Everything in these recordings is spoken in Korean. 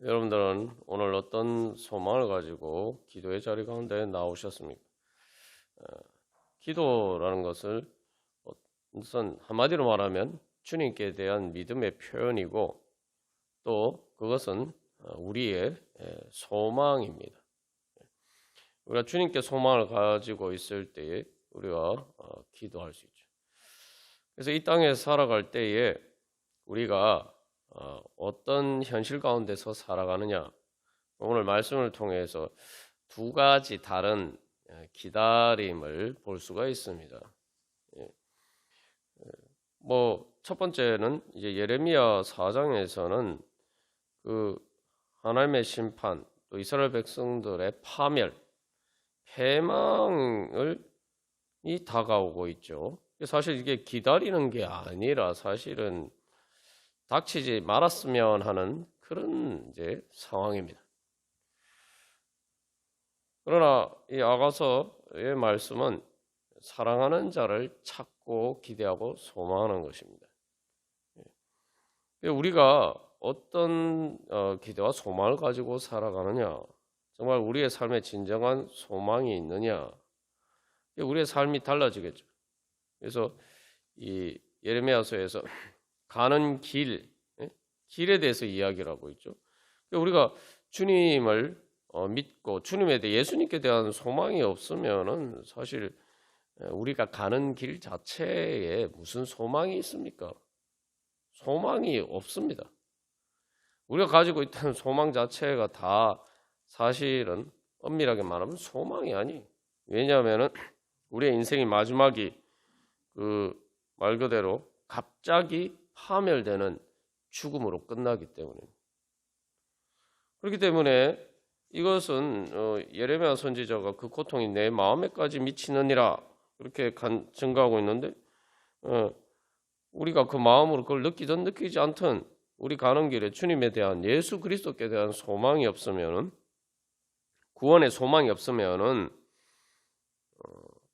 여러분들은 오늘 어떤 소망을 가지고 기도의 자리 가운데 나오셨습니까? 기도라는 것을 우선 한마디로 말하면 주님께 대한 믿음의 표현이고 또 그것은 우리의 소망입니다. 우리가 주님께 소망을 가지고 있을 때에 우리가 기도할 수 있죠. 그래서 이 땅에 살아갈 때에 우리가 어떤 현실 가운데서 살아가느냐, 오늘 말씀을 통해서 두 가지 다른 기다림을 볼 수가 있습니다. 첫 번째는 이제 예레미야 4장에서는 그 하나님의 심판, 또 이스라엘 백성들의 파멸, 패망이 다가오고 있죠. 사실 이게 기다리는 게 아니라 사실은 닥치지 말았으면 하는 그런 이제 상황입니다. 그러나 이 아가서의 말씀은 사랑하는 자를 찾고 기대하고 소망하는 것입니다. 우리가 어떤 기대와 소망을 가지고 살아가느냐, 정말 우리의 삶에 진정한 소망이 있느냐, 우리의 삶이 달라지겠죠. 그래서 이 예레미야서에서 가는 길에 대해서 이야기를 하고 있죠. 우리가 주님을 믿고 주님에 대해 예수님께 대한 소망이 없으면은 사실 우리가 가는 길 자체에 무슨 소망이 있습니까? 소망이 없습니다. 우리가 가지고 있던 소망 자체가 다 사실은 엄밀하게 말하면 소망이 아니에요. 왜냐하면은 우리의 인생의 마지막이 그 말 그대로 갑자기 파멸되는 죽음으로 끝나기 때문입니다. 그렇기 때문에 이것은 예레미야 선지자가 그 고통이 내 마음에까지 미치느니라 그렇게 증가하고 있는데 우리가 그 마음으로 그걸 느끼든 느끼지 않든 우리 가는 길에 주님에 대한 예수 그리스도께 대한 소망이 없으면은 구원의 소망이 없으면은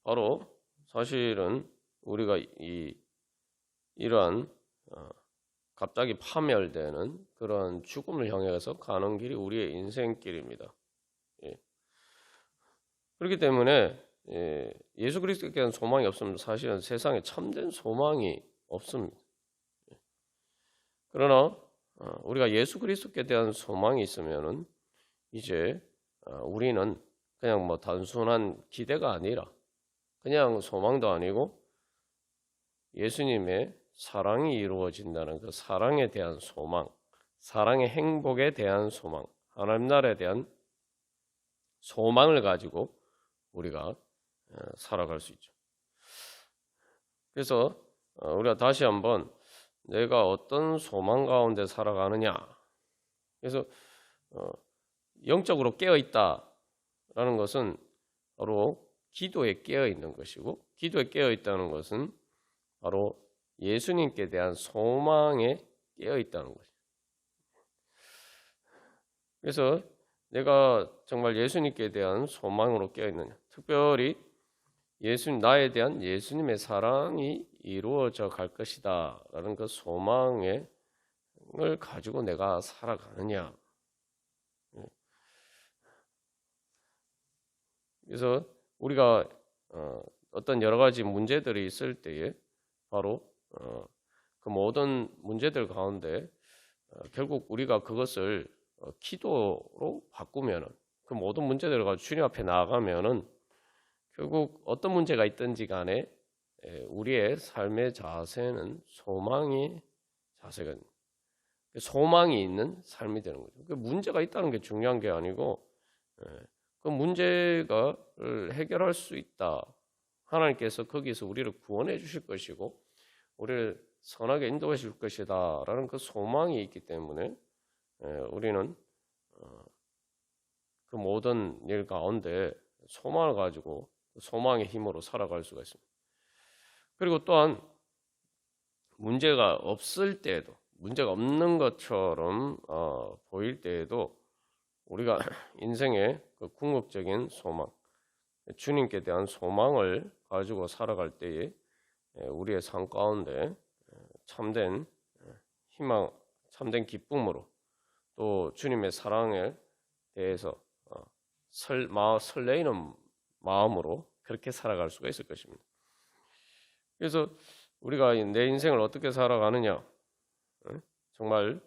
바로 사실은 우리가 이러한 갑자기 파멸되는 그런 죽음을 향해서 가는 길이 우리의 인생길입니다. 그렇기 때문에 예수 그리스도께 대한 소망이 없으면 사실은 세상에 참된 소망이 없습니다. 그러나 우리가 예수 그리스도께 대한 소망이 있으면은 이제 우리는 그냥 단순한 기대가 아니라 그냥 소망도 아니고 예수님의 사랑이 이루어진다는 그 사랑에 대한 소망, 사랑의 행복에 대한 소망, 하나님 나라에 대한 소망을 가지고 우리가 살아갈 수 있죠. 그래서 우리가 다시 한번 내가 어떤 소망 가운데 살아가느냐. 그래서 영적으로 깨어 있다라는 것은 바로 기도에 깨어 있는 것이고, 기도에 깨어 있다는 것은 바로 예수님께 대한 소망에 깨어 있다는 것이죠. 그래서 내가 정말 예수님께 대한 소망으로 깨어 있느냐, 특별히 나에 대한 예수님의 사랑이 이루어져 갈 것이다라는 그 소망을 가지고 내가 살아가느냐. 그래서 우리가 어떤 여러 가지 문제들이 있을 때에 바로 그 모든 문제들 가운데 결국 우리가 그것을 기도로 바꾸면은 그 모든 문제들을 가지고 주님 앞에 나아가면은 결국 어떤 문제가 있든지 간에 우리의 삶의 자세는 소망의 자세가 소망이 있는 삶이 되는 거죠. 그 문제가 있다는 게 중요한 게 아니고 그 문제가 해결할 수 있다. 하나님께서 거기에서 우리를 구원해 주실 것이고 우리를 선하게 인도해 줄 것이다 라는 그 소망이 있기 때문에 우리는 그 모든 일 가운데 소망을 가지고 소망의 힘으로 살아갈 수가 있습니다. 그리고 또한 문제가 없을 때에도 문제가 없는 것처럼 보일 때에도 우리가 인생의 그 궁극적인 소망, 주님께 대한 소망을 가지고 살아갈 때에 우리의 삶 가운데 참된 희망, 참된 기쁨으로 또 주님의 사랑에 대해서 설레이는 마음으로 그렇게 살아갈 수가 있을 것입니다. 그래서 우리가 내 인생을 어떻게 살아가느냐, 정말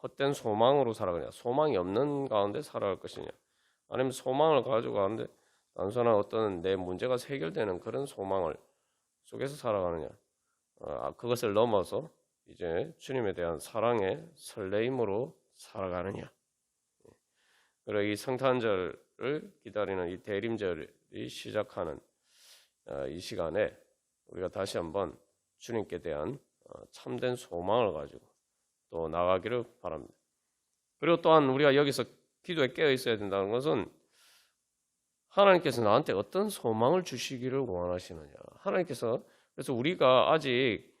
헛된 소망으로 살아가냐, 소망이 없는 가운데 살아갈 것이냐, 아니면 소망을 가지고 가는데 단순한 어떤 내 문제가 해결되는 그런 소망을 속에서 살아가느냐, 그것을 넘어서 이제 주님에 대한 사랑의 설레임으로 살아가느냐. 그리고 이 성탄절을 기다리는 이 대림절이 시작하는 이 시간에 우리가 다시 한번 주님께 대한 참된 소망을 가지고 또 나가기를 바랍니다. 그리고 또한 우리가 여기서 기도에 깨어 있어야 된다는 것은 하나님께서 나한테 어떤 소망을 주시기를 원하시느냐. 하나님께서 그래서 우리가 아직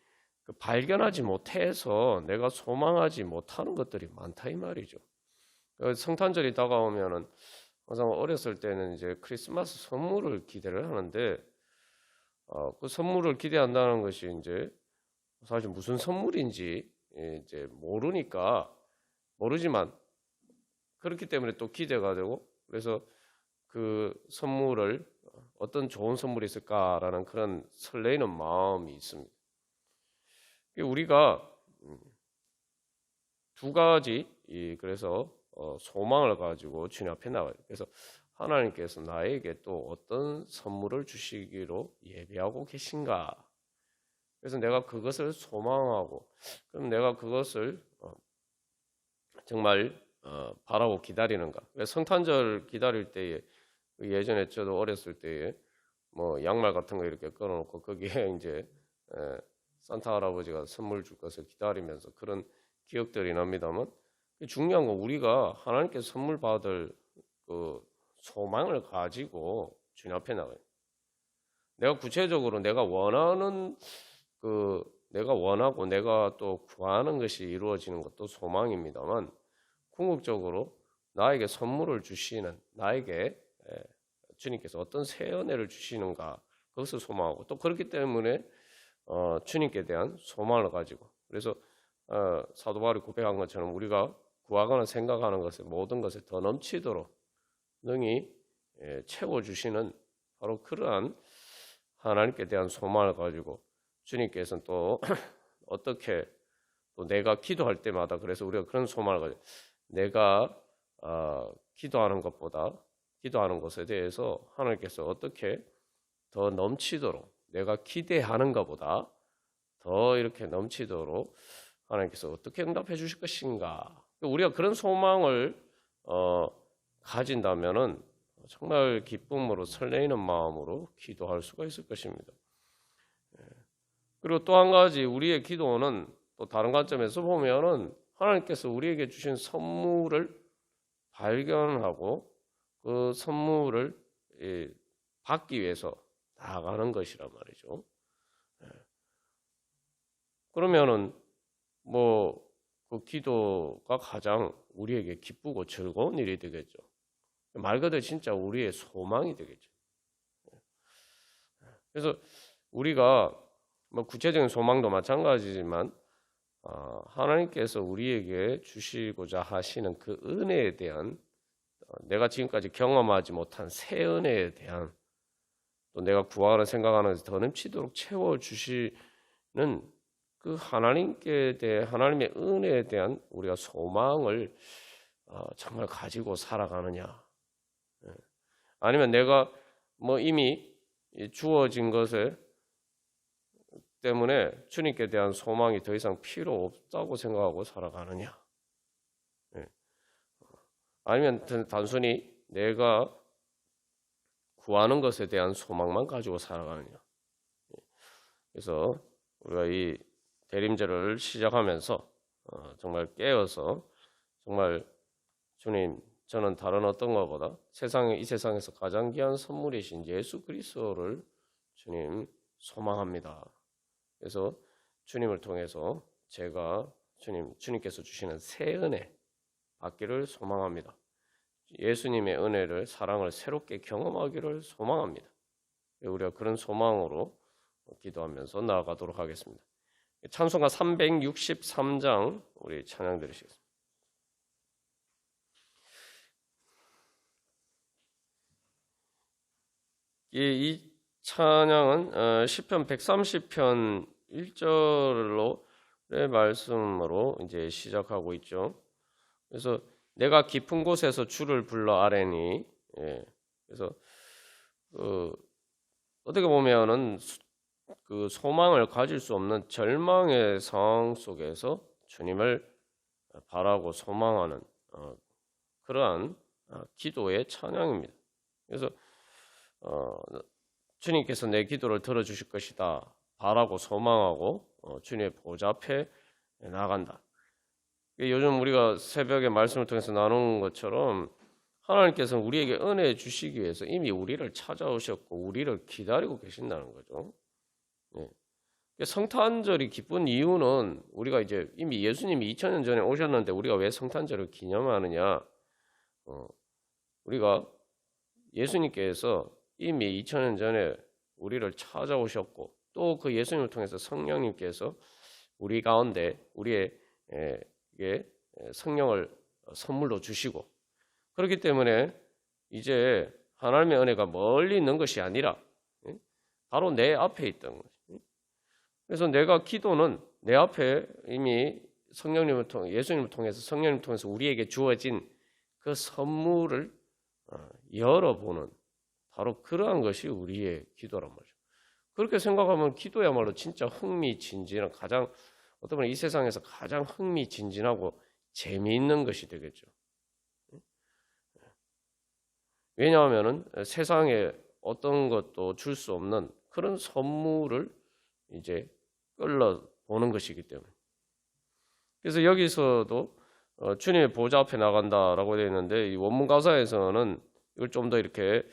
발견하지 못해서 내가 소망하지 못하는 것들이 많다 이 말이죠. 성탄절이 다가오면은 항상 어렸을 때는 이제 크리스마스 선물을 기대를 하는데 그 선물을 기대한다는 것이 이제 사실 무슨 선물인지 이제 모르지만 그렇기 때문에 또 기대가 되고 그래서 그 선물을 어떤 좋은 선물이 있을까라는 그런 설레이는 마음이 있습니다. 우리가 두 가지 그래서 소망을 가지고 주님 앞에 나와요. 그래서 하나님께서 나에게 또 어떤 선물을 주시기로 예비하고 계신가? 그래서 내가 그것을 소망하고 그럼 내가 그것을 정말 바라고 기다리는가? 성탄절 기다릴 때에 예전에 저도 어렸을 때에 뭐 양말 같은 거 이렇게 걸어놓고 거기에 이제 산타 할아버지가 선물 줄 것을 기다리면서 그런 기억들이 납니다만 중요한 건 우리가 하나님께서 선물 받을 그 소망을 가지고 주님 앞에 나가요. 내가 구체적으로 내가 원하고 내가 또 구하는 것이 이루어지는 것도 소망입니다만 궁극적으로 나에게 선물을 주시는 나에게 주님께서 어떤 새 은혜를 주시는가 그것을 소망하고 또 그렇기 때문에 주님께 대한 소망을 가지고 그래서 사도 바울이 고백한 것처럼 우리가 구하거나 생각하는 것에 모든 것에 더 넘치도록 능히 채워주시는 바로 그러한 하나님께 대한 소망을 가지고 주님께서는 또 어떻게 또 내가 기도할 때마다 그래서 우리가 그런 소망을 가지고 내가 기도하는 것에 대해서 하나님께서 어떻게 더 넘치도록 내가 기대하는 것보다 더 이렇게 넘치도록 하나님께서 어떻게 응답해 주실 것인가. 우리가 그런 소망을 가진다면은 정말 기쁨으로 설레이는 마음으로 기도할 수가 있을 것입니다. 그리고 또 한 가지 우리의 기도는 또 다른 관점에서 보면은 하나님께서 우리에게 주신 선물을 발견하고 그 선물을 받기 위해서 나아가는 것이란 말이죠. 그러면은 그 기도가 가장 우리에게 기쁘고 즐거운 일이 되겠죠. 말 그대로 진짜 우리의 소망이 되겠죠. 그래서 우리가 구체적인 소망도 마찬가지지만 하나님께서 우리에게 주시고자 하시는 그 은혜에 대한 내가 지금까지 경험하지 못한 새 은혜에 대한 또 내가 구하거나 생각하는 것을 더 넘치도록 채워주시는 그 하나님께 대해 하나님의 은혜에 대한 우리가 소망을 정말 가지고 살아가느냐 아니면 내가 이미 주어진 것에 때문에 주님께 대한 소망이 더 이상 필요 없다고 생각하고 살아가느냐 아니면 단순히 내가 구하는 것에 대한 소망만 가지고 살아가느냐. 그래서 우리가 이 대림절을 시작하면서 정말 깨어서 정말 주님 저는 다른 어떤 것보다 이 세상에서 가장 귀한 선물이신 예수 그리스도를 주님 소망합니다. 그래서 주님을 통해서 제가 주님께서 주시는 새 은혜 받기를 소망합니다. 예수님의 은혜를 사랑을 새롭게 경험하기를 소망합니다. 우리가 그런 소망으로 기도하면서 나아가도록 하겠습니다. 찬송가 363장 우리 찬양 드리시겠습니다. 이 찬양은 시편 130편 1절로의 말씀으로 이제 시작하고 있죠. 그래서 내가 깊은 곳에서 주를 불러 아뢰니, 그래서 어떻게 보면은 그 소망을 가질 수 없는 절망의 상황 속에서 주님을 바라고 소망하는 그러한 기도의 찬양입니다. 그래서 주님께서 내 기도를 들어주실 것이다 바라고 소망하고 주님의 보좌 앞에 나간다. 요즘 우리가 새벽에 말씀을 통해서 나누는 것처럼 하나님께서는 우리에게 은혜 주시기 위해서 이미 우리를 찾아오셨고 우리를 기다리고 계신다는 거죠. 성탄절이 기쁜 이유는 우리가 이제 이미 예수님이 2000년 전에 오셨는데 우리가 왜 성탄절을 기념하느냐? 우리가 예수님께서 이미 2000년 전에 우리를 찾아오셨고 또 그 예수님을 통해서 성령님께서 우리 가운데 우리에게 성령을 선물로 주시고 그렇기 때문에 이제 하나님의 은혜가 멀리 있는 것이 아니라 바로 내 앞에 있던 거죠. 그래서 내가 기도는 내 앞에 이미 성령님을 통해 예수님을 통해서 성령님을 통해서 우리에게 주어진 그 선물을 열어보는 바로 그러한 것이 우리의 기도란 말이죠. 그렇게 생각하면 기도야말로 진짜 흥미진진한 가장 어떤 분은 이 세상에서 가장 흥미진진하고 재미있는 것이 되겠죠. 왜냐하면은 세상에 어떤 것도 줄 수 없는 그런 선물을 이제 끌어보는 것이기 때문에. 그래서 여기서도 주님의 보좌 앞에 나간다라고 되어 있는데 이 원문 가사에서는 이걸 좀 더 이렇게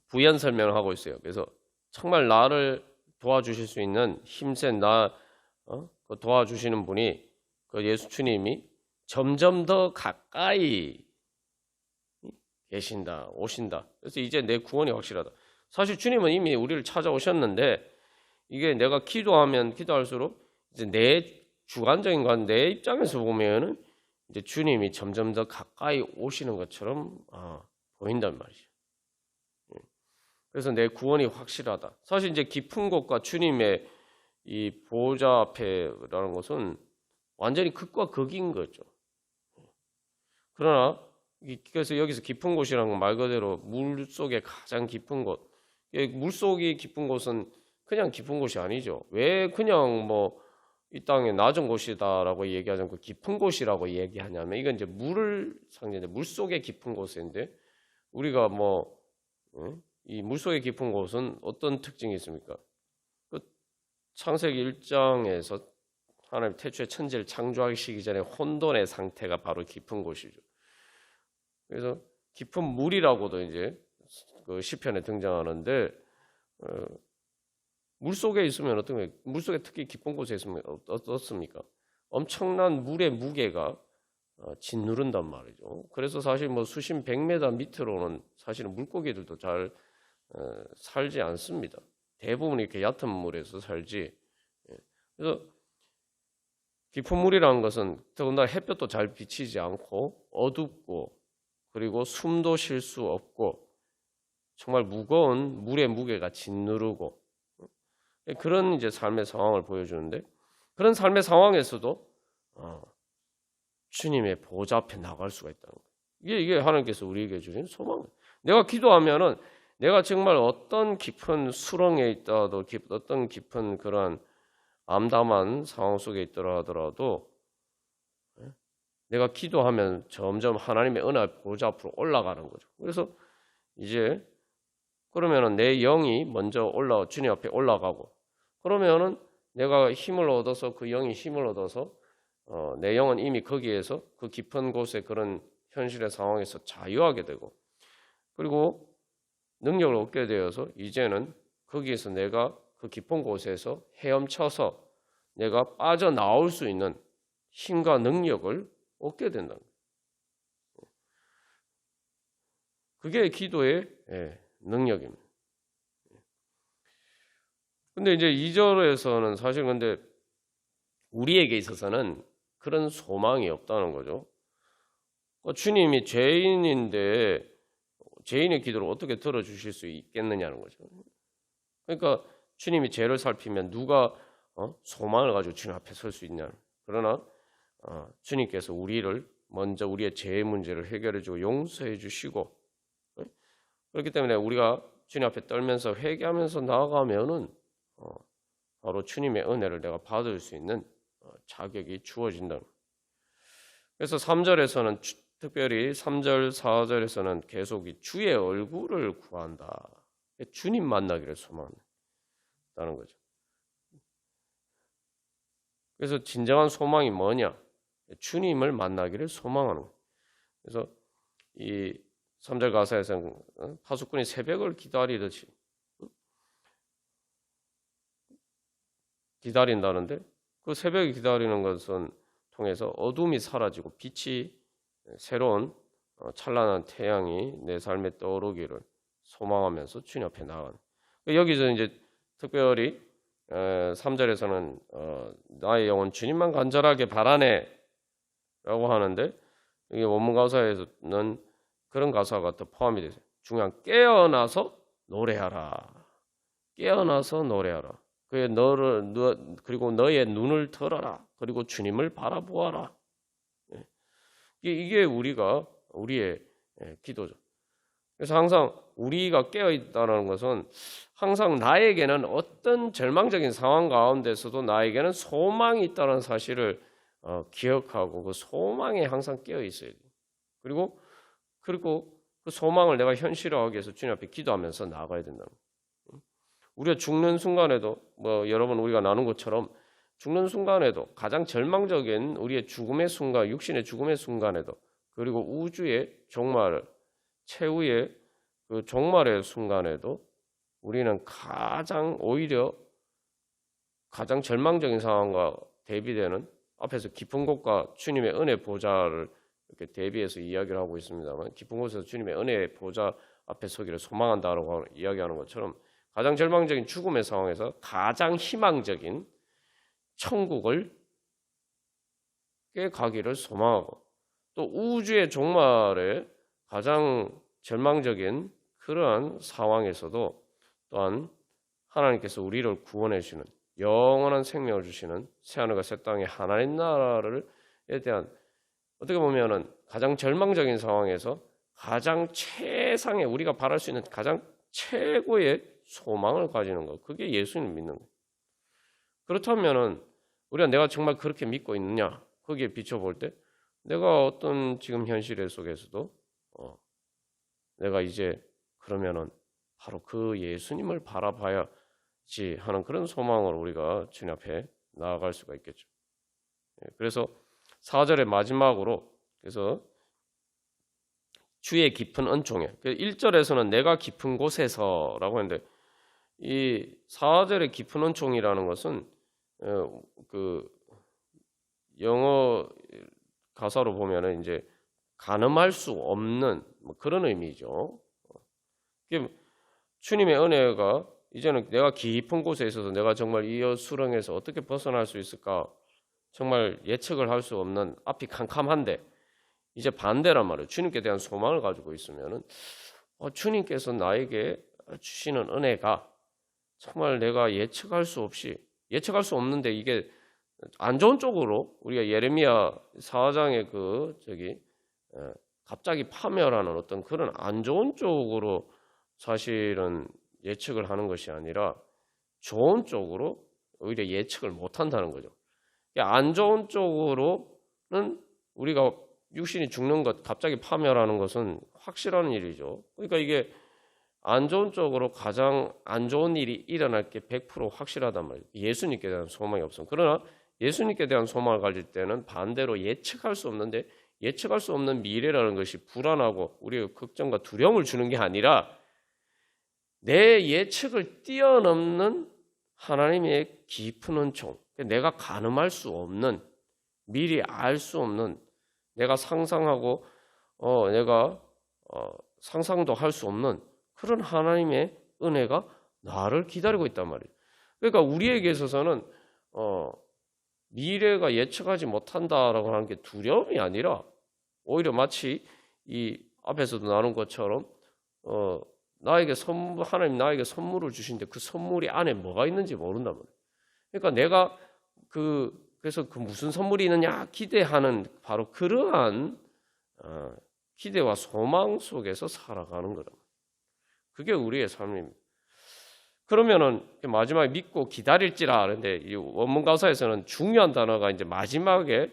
부연 설명을 하고 있어요. 그래서 정말 나를 도와주실 수 있는 힘센 도와주시는 분이 그 예수 주님이 점점 더 가까이 계신다, 오신다. 그래서 이제 내 구원이 확실하다. 사실 주님은 이미 우리를 찾아오셨는데 이게 내가 기도하면 기도할수록 이제 내 주관적인 건 내 입장에서 보면은 이제 주님이 점점 더 가까이 오시는 것처럼 보인단 말이죠. 그래서 내 구원이 확실하다. 사실 이제 깊은 곳과 주님의 이 보좌 앞에라는 것은 완전히 극과 극인 거죠. 그러나 그래서 여기서 깊은 곳이라는 건 말 그대로 물 속에 가장 깊은 곳. 물 속이 깊은 곳은 그냥 깊은 곳이 아니죠. 왜 그냥 뭐 이 땅의 낮은 곳이다라고 얘기하지 않고 깊은 곳이라고 얘기하냐면 이건 이제 물을 상징해 물 속의 깊은 곳인데 우리가 뭐 이 물 속의 깊은 곳은 어떤 특징이 있습니까? 그 창세기 1장에서 하나님 태초에 천지를 창조하시기 전에 혼돈의 상태가 바로 깊은 곳이죠. 그래서 깊은 물이라고도 이제 그 시편에 등장하는데 물 속에 있으면 어떤 거예요? 물 속에 특히 깊은 곳에 있으면 어떻습니까? 엄청난 물의 무게가 짓누른단 말이죠. 그래서 사실 뭐 수심 100m 밑으로는 사실은 물고기들도 잘 살지 않습니다. 대부분 이렇게 얕은 물에서 살지. 그래서 깊은 물이라는 것은 더군다나 햇볕도 잘 비치지 않고 어둡고 그리고 숨도 쉴 수 없고 정말 무거운 물의 무게가 짓누르고 그런 이제 삶의 상황을 보여주는데 그런 삶의 상황에서도 주님의 보좌 앞에 나갈 수가 있다는 거예요. 이게 하나님께서 우리에게 주신 소망이에요. 내가 기도하면은 내가 정말 어떤 깊은 수렁에 있다도 어떤 깊은 그런 암담한 상황 속에 있더라 하더라도 내가 기도하면 점점 하나님의 은혜 보좌 앞으로 올라가는 거죠. 그래서 이제 그러면은 내 영이 먼저 주님 앞에 올라가고 그러면은 내가 힘을 얻어서 그 영이 힘을 얻어서 내 영은 이미 거기에서 그 깊은 곳에 그런 현실의 상황에서 자유하게 되고 그리고 능력을 얻게 되어서 이제는 거기에서 내가 그 깊은 곳에서 헤엄쳐서 내가 빠져나올 수 있는 힘과 능력을 얻게 된다는 거예요. 그게 기도의 능력입니다. 근데 이제 2절에서는 사실 근데 우리에게 있어서는 그런 소망이 없다는 거죠. 주님이 죄인인데 죄인의 기도를 어떻게 들어주실 수 있겠느냐는 거죠. 그러니까 주님이 죄를 살피면 누가 소망을 가지고 주님 앞에 설 수 있냐. 그러나 주님께서 우리를 먼저 우리의 죄의 문제를 해결해주고 용서해 주시고, 그렇기 때문에 우리가 주님 앞에 떨면서 회개하면서 나아가면은 바로 주님의 은혜를 내가 받을 수 있는 자격이 주어진다. 그래서 3절에서는 특별히 3절, 4절에서는 계속 주의 얼굴을 구한다. 주님 만나기를 소망한다는 거죠. 그래서 진정한 소망이 뭐냐? 주님을 만나기를 소망하는 거예요. 그래서 이 3절 가사에서는 파수꾼이 새벽을 기다리듯이 기다린다는데, 그 새벽에 기다리는 것은 통해서 어둠이 사라지고 빛이, 새로운 찬란한 태양이 내 삶에 떠오르기를 소망하면서 주님 앞에 나가는. 여기서 이제 특별히 3절에서는 나의 영혼 주님만 간절하게 바라네 라고 하는데, 이게 원문 가사에서는 그런 가사가 더 포함이 되죠. 중요한 깨어나서 노래하라. 깨어나서 노래하라. 그리고 너의 눈을 들어라. 그리고 주님을 바라보아라. 이게 우리의 기도죠. 그래서 항상 우리가 깨어있다는 것은 항상 나에게는 어떤 절망적인 상황 가운데서도 나에게는 소망이 있다는 사실을 기억하고 그 소망에 항상 깨어있어야 돼요. 그리고 그 소망을 내가 현실화하기 위해서 주님 앞에 기도하면서 나아가야 된다는 거예요. 우리가 죽는 순간에도 여러분 우리가 나눈 것처럼 죽는 순간에도 가장 절망적인 우리의 죽음의 순간, 육신의 죽음의 순간에도, 그리고 우주의 종말, 최후의 그 종말의 순간에도 우리는 오히려 가장 절망적인 상황과 대비되는 앞에서 깊은 곳과 주님의 은혜 보좌를 이렇게 대비해서 이야기를 하고 있습니다만, 깊은 곳에서 주님의 은혜 보좌 앞에 서기를 소망한다라고 이야기하는 것처럼 가장 절망적인 죽음의 상황에서 가장 희망적인 천국을 가기를 소망하고, 또 우주의 종말에 가장 절망적인 그러한 상황에서도 또한 하나님께서 우리를 구원해 주시는, 영원한 생명을 주시는 새하늘과 새 땅의 하나님 나라에 대한, 어떻게 보면은 가장 절망적인 상황에서 가장 최상의, 우리가 바랄 수 있는 가장 최고의 소망을 가지는 것, 그게 예수님 믿는 거예요. 그렇다면은 우리가 내가 정말 그렇게 믿고 있느냐, 거기에 비춰볼 때 내가 어떤 지금 현실 속에서도 내가 이제 그러면은 바로 그 예수님을 바라봐야지 하는 그런 소망으로 우리가 주님 앞에 나아갈 수가 있겠죠. 그래서 4절의 마지막으로, 그래서 주의 깊은 은총에, 1절에서는 내가 깊은 곳에서라고 했는데, 이 4절의 깊은 은총이라는 것은 그 영어 가사로 보면은 이제 가늠할 수 없는 그런 의미죠. 주님의 은혜가 이제는 내가 깊은 곳에 있어서 내가 정말 이 수렁에서 어떻게 벗어날 수 있을까, 정말 예측을 할 수 없는, 앞이 캄캄한데 이제 반대란 말이에요. 주님께 대한 소망을 가지고 있으면은 주님께서 나에게 주시는 은혜가 정말 내가 예측할 수 없는데, 이게 안 좋은 쪽으로, 우리가 예레미야 4장의 갑자기 파멸하는 어떤 그런 안 좋은 쪽으로 사실은 예측을 하는 것이 아니라 좋은 쪽으로 오히려 예측을 못 한다는 거죠. 안 좋은 쪽으로는 우리가 육신이 죽는 것, 갑자기 파멸하는 것은 확실한 일이죠. 그러니까 이게 안 좋은 쪽으로 가장 안 좋은 일이 일어날 게 100% 확실하단 말이에요. 예수님께 대한 소망이 없으면. 그러나 예수님께 대한 소망을 가질 때는 반대로 예측할 수 없는데, 예측할 수 없는 미래라는 것이 불안하고 우리의 걱정과 두려움을 주는 게 아니라 내 예측을 뛰어넘는 하나님의 깊은 은총, 내가 가늠할 수 없는, 미리 알 수 없는, 내가 상상하고 내가 상상도 할 수 없는 그런 하나님의 은혜가 나를 기다리고 있단 말이에요. 그러니까 우리에게 있어서는 미래가 예측하지 못한다라고 하는 게 두려움이 아니라 오히려 마치 이 앞에서도 나눈 것처럼 나에게 하나님 나에게 선물을 주신데 그 선물이 안에 뭐가 있는지 모른단 말이에요. 그러니까 내가 그래서 그 무슨 선물이 있느냐 기대하는 바로 그러한 기대와 소망 속에서 살아가는 거다. 그게 우리의 삶입니다. 그러면은 마지막에 믿고 기다릴지라 하는데 이 원문 가사에서는 중요한 단어가 이제 마지막에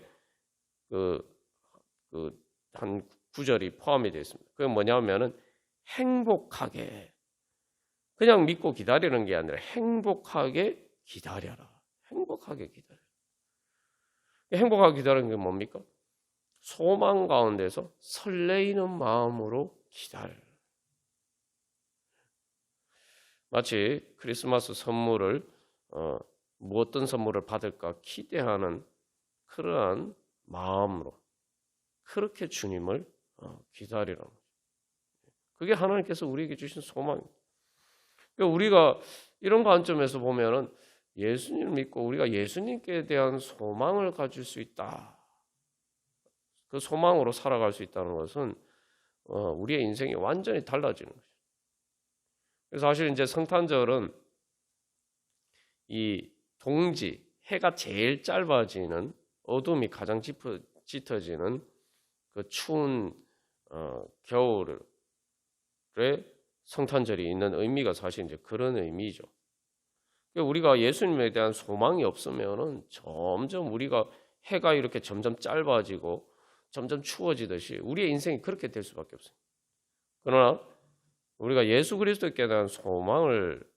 한 구절이 포함이 되어 있습니다. 그게 뭐냐면은 행복하게, 그냥 믿고 기다리는 게 아니라 행복하게 기다려라. 행복하게 기다려. 행복하게 기다리는 게 뭡니까? 소망 가운데서 설레이는 마음으로 기다려. 마치 크리스마스 선물을 어떤 선물을 받을까 기대하는 그러한 마음으로 그렇게 주님을 기다리라는 거죠. 그게 하나님께서 우리에게 주신 소망입니다. 그러니까 우리가 이런 관점에서 보면은 예수님을 믿고 우리가 예수님께 대한 소망을 가질 수 있다. 그 소망으로 살아갈 수 있다는 것은 우리의 인생이 완전히 달라지는 거죠. 그래서 사실 이제 성탄절은 이 동지, 해가 제일 짧아지는 어둠이 가장 짙어지는 그 추운 겨울에 성탄절이 있는 의미가 사실 이제 그런 의미죠. 그러니까 우리가 예수님에 대한 소망이 없으면은 점점 우리가 해가 이렇게 점점 짧아지고 점점 추워지듯이 우리의 인생이 그렇게 될 수밖에 없어요. 그러나 우리가 예수 그리스도께 대한 소망을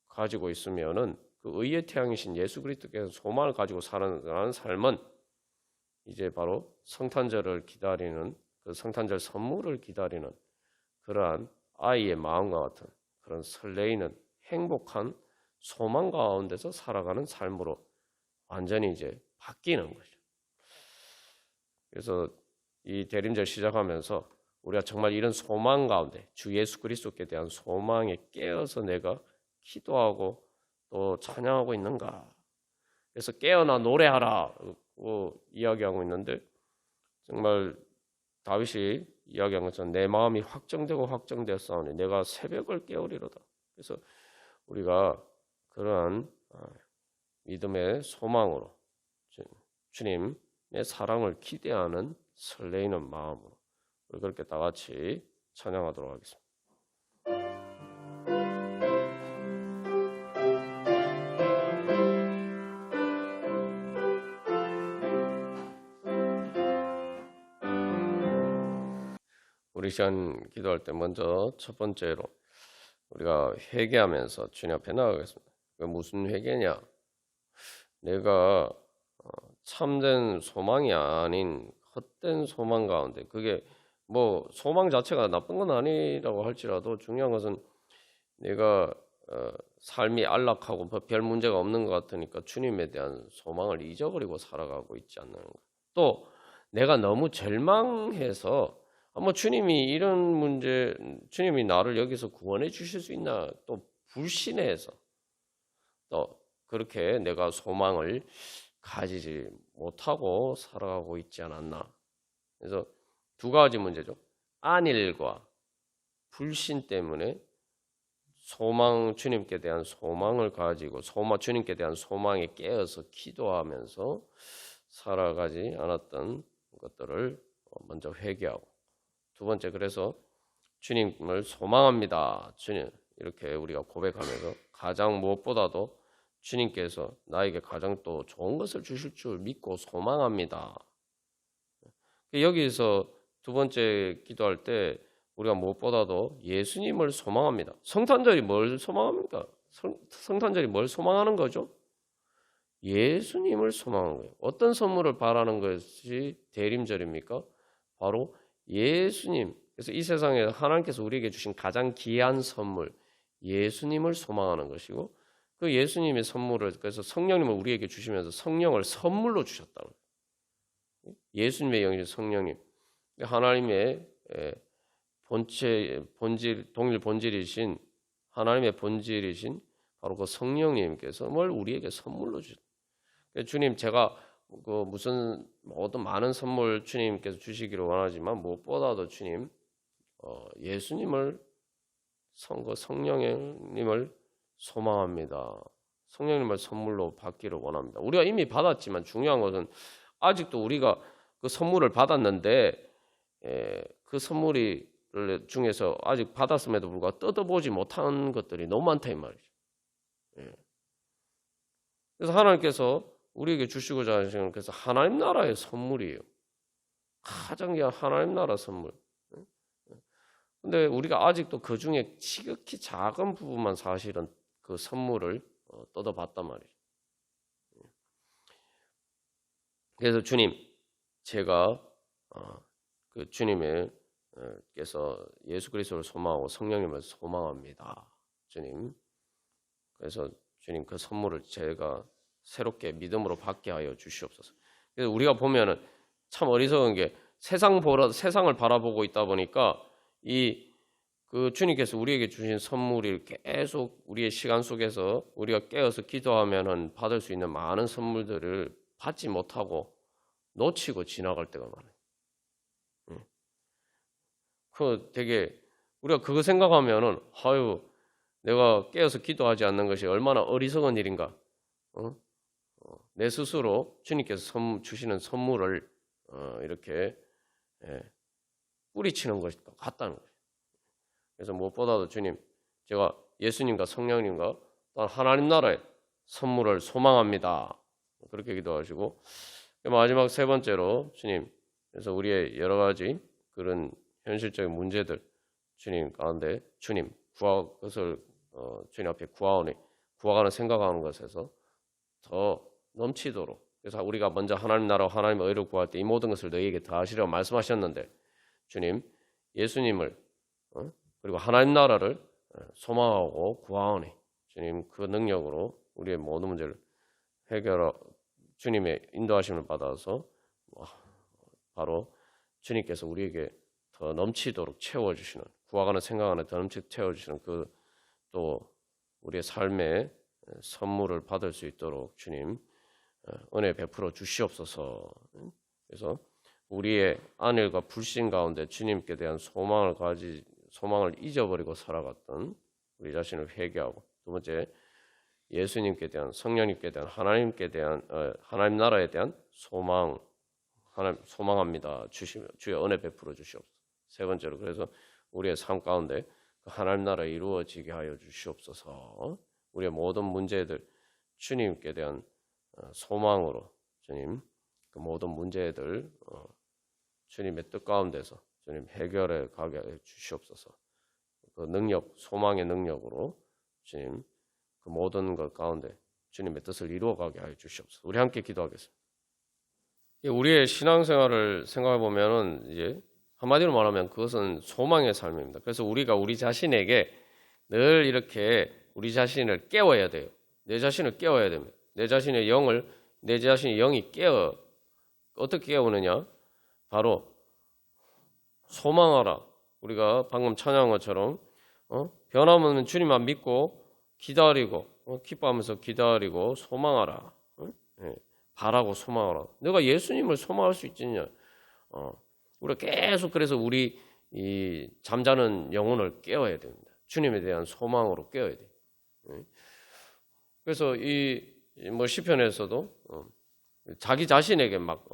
가지고 있으면은 그 의의 태양이신 예수 그리스도께 대한 소망을 가지고 살아가는 삶은 이제 바로 성탄절을 기다리는 그 성탄절 선물을 기다리는 그러한 아이의 마음과 같은 그런 설레이는 행복한 소망 가운데서 살아가는 삶으로 완전히 이제 바뀌는 거죠. 그래서 이 대림절 시작하면서 우리가 정말 이런 소망 가운데 주 예수 그리스도께 대한 소망에 깨어서 내가 기도하고 또 찬양하고 있는가. 그래서 깨어나 노래하라 이야기하고 있는데 정말 다윗이 이야기한 것처럼 내 마음이 확정되고 확정되었사오니 내가 새벽을 깨우리로다. 그래서 우리가 그러한 믿음의 소망으로 주님의 사랑을 기대하는 설레이는 마음으로 우리 그렇게 다 같이 찬양하도록 하겠습니다. 우리 시간 기도할 때 먼저 첫 번째로 우리가 회개하면서 주님 앞에 나가겠습니다. 그 무슨 회개냐? 내가 참된 소망이 아닌 헛된 소망 가운데 그게 뭐 소망 자체가 나쁜 건 아니라고 할지라도 중요한 것은 내가 삶이 안락하고 별 문제가 없는 것 같으니까 주님에 대한 소망을 잊어버리고 살아가고 있지 않는 것. 또 내가 너무 절망해서 뭐 주님이 이런 문제, 주님이 나를 여기서 구원해 주실 수 있나 또 불신해서 또 그렇게 내가 소망을 가지지 못하고 살아가고 있지 않았나. 그래서 두 가지 문제죠. 안일과 불신 때문에 주님께 대한 소망을 가지고 주님께 대한 소망에 깨어서 기도하면서 살아가지 않았던 것들을 먼저 회개하고 두 번째 그래서 주님을 소망합니다. 주님 이렇게 우리가 고백하면서 가장 무엇보다도 주님께서 나에게 가장 또 좋은 것을 주실 줄 믿고 소망합니다. 여기서 두 번째 기도할 때 우리가 무엇보다도 예수님을 소망합니다. 성탄절이 뭘 소망합니까? 성탄절이 뭘 소망하는 거죠? 예수님을 소망하는 거예요. 어떤 선물을 바라는 것이 대림절입니까? 바로 예수님. 그래서 이 세상에 하나님께서 우리에게 주신 가장 귀한 선물 예수님을 소망하는 것이고 그 예수님의 선물을 그래서 성령님을 우리에게 주시면서 성령을 선물로 주셨다고. 예수님의 영이신 성령님. 하나님의 동일 본질이신 하나님의 본질이신 바로 그 성령님께서 뭘 우리에게 선물로 주셨다. 주님 제가 그 무슨 어떤 많은 선물 주님께서 주시기를 원하지만 무엇보다도 주님 예수님을 성령님을 소망합니다. 성령님을 선물로 받기를 원합니다. 우리가 이미 받았지만 중요한 것은 아직도 우리가 그 선물을 받았는데 그 선물이 중에서 아직 받았음에도 불구하고 뜯어보지 못한 것들이 너무 많다 이 말이죠. 그래서 하나님께서 우리에게 주시고자 하시는 그래서 하나님 나라의 선물이에요. 가장 귀한 하나님 나라 선물. 근데 우리가 아직도 그 중에 지극히 작은 부분만 사실은 그 선물을 뜯어봤단 말이죠. 그래서 주님, 제가 그 주님께서 예수 그리스도를 소망하고 성령님을 소망합니다. 주님. 그래서 주님 그 선물을 제가 새롭게 믿음으로 받게 하여 주시옵소서. 그래서 우리가 보면은 참 어리석은 게 세상을 바라보고 있다 보니까 그 주님께서 우리에게 주신 선물이 계속 우리의 시간 속에서 우리가 깨어서 기도하면은 받을 수 있는 많은 선물들을 받지 못하고 놓치고 지나갈 때가 많아요. 그 되게 우리가 그거 생각하면은 내가 깨어서 기도하지 않는 것이 얼마나 어리석은 일인가. 내 스스로 주님께서 주시는 선물을 이렇게 뿌리치는 것이 같다는 거예요. 그래서 무엇보다도 주님, 제가 예수님과 성령님과 또한 하나님 나라의 선물을 소망합니다. 그렇게 기도하시고 마지막 세 번째로 주님, 그래서 우리의 여러 가지 그런 현실적인 문제들 주님 가운데 주님 그것을 주님 앞에 구하가는 생각하는 것에서 더 넘치도록 그래서 우리가 먼저 하나님 나라와 하나님의 의를 구할 때 이 모든 것을 너희에게 다하시라고 말씀하셨는데 주님 예수님을 그리고 하나님 나라를 소망하고 구하오니 주님 그 능력으로 우리의 모든 문제를 주님의 인도하심을 받아서 바로 주님께서 우리에게 더 넘치도록 채워주시는 구하가는 생각하는 더 넘치도록 채워주시는 또 우리의 삶의 선물을 받을 수 있도록 주님 은혜 베풀어 주시옵소서. 그래서 우리의 안일과 불신 가운데 주님께 대한 소망을 잊어버리고 살아갔던 우리 자신을 회개하고 두 번째 예수님께 대한 성령님께 대한 하나님 나라에 대한 소망합니다. 주여 은혜 베풀어 주시옵소서. 세 번째로 그래서 우리의 삶 가운데 하나님 나라 이루어지게 하여 주시옵소서. 우리의 모든 문제들 주님께 대한 소망으로 주님 그 모든 문제들 주님의 뜻 가운데서 주님 해결해 가게 하여 주시옵소서. 그 소망의 능력으로 주님 그 모든 것 가운데 주님의 뜻을 이루어가게 하여 주시옵소서. 우리 함께 기도하겠습니다. 우리의 신앙생활을 생각해 보면은 이제 한마디로 말하면 그것은 소망의 삶입니다. 그래서 우리가 우리 자신에게 늘 이렇게 우리 자신을 깨워야 돼요. 내 자신을 깨워야 됩니다. 내 자신의 영이 어떻게 깨우느냐? 바로 소망하라. 우리가 방금 찬양한 것처럼 변함없는 주님만 믿고 기다리고 기뻐하면서 기다리고 소망하라. 바라고 소망하라. 내가 예수님을 소망할 수 있겠냐? 우리가 계속 그래서 우리 이 잠자는 영혼을 깨워야 됩니다. 주님에 대한 소망으로 깨워야 돼. 그래서 시편에서도 자기 자신에게 막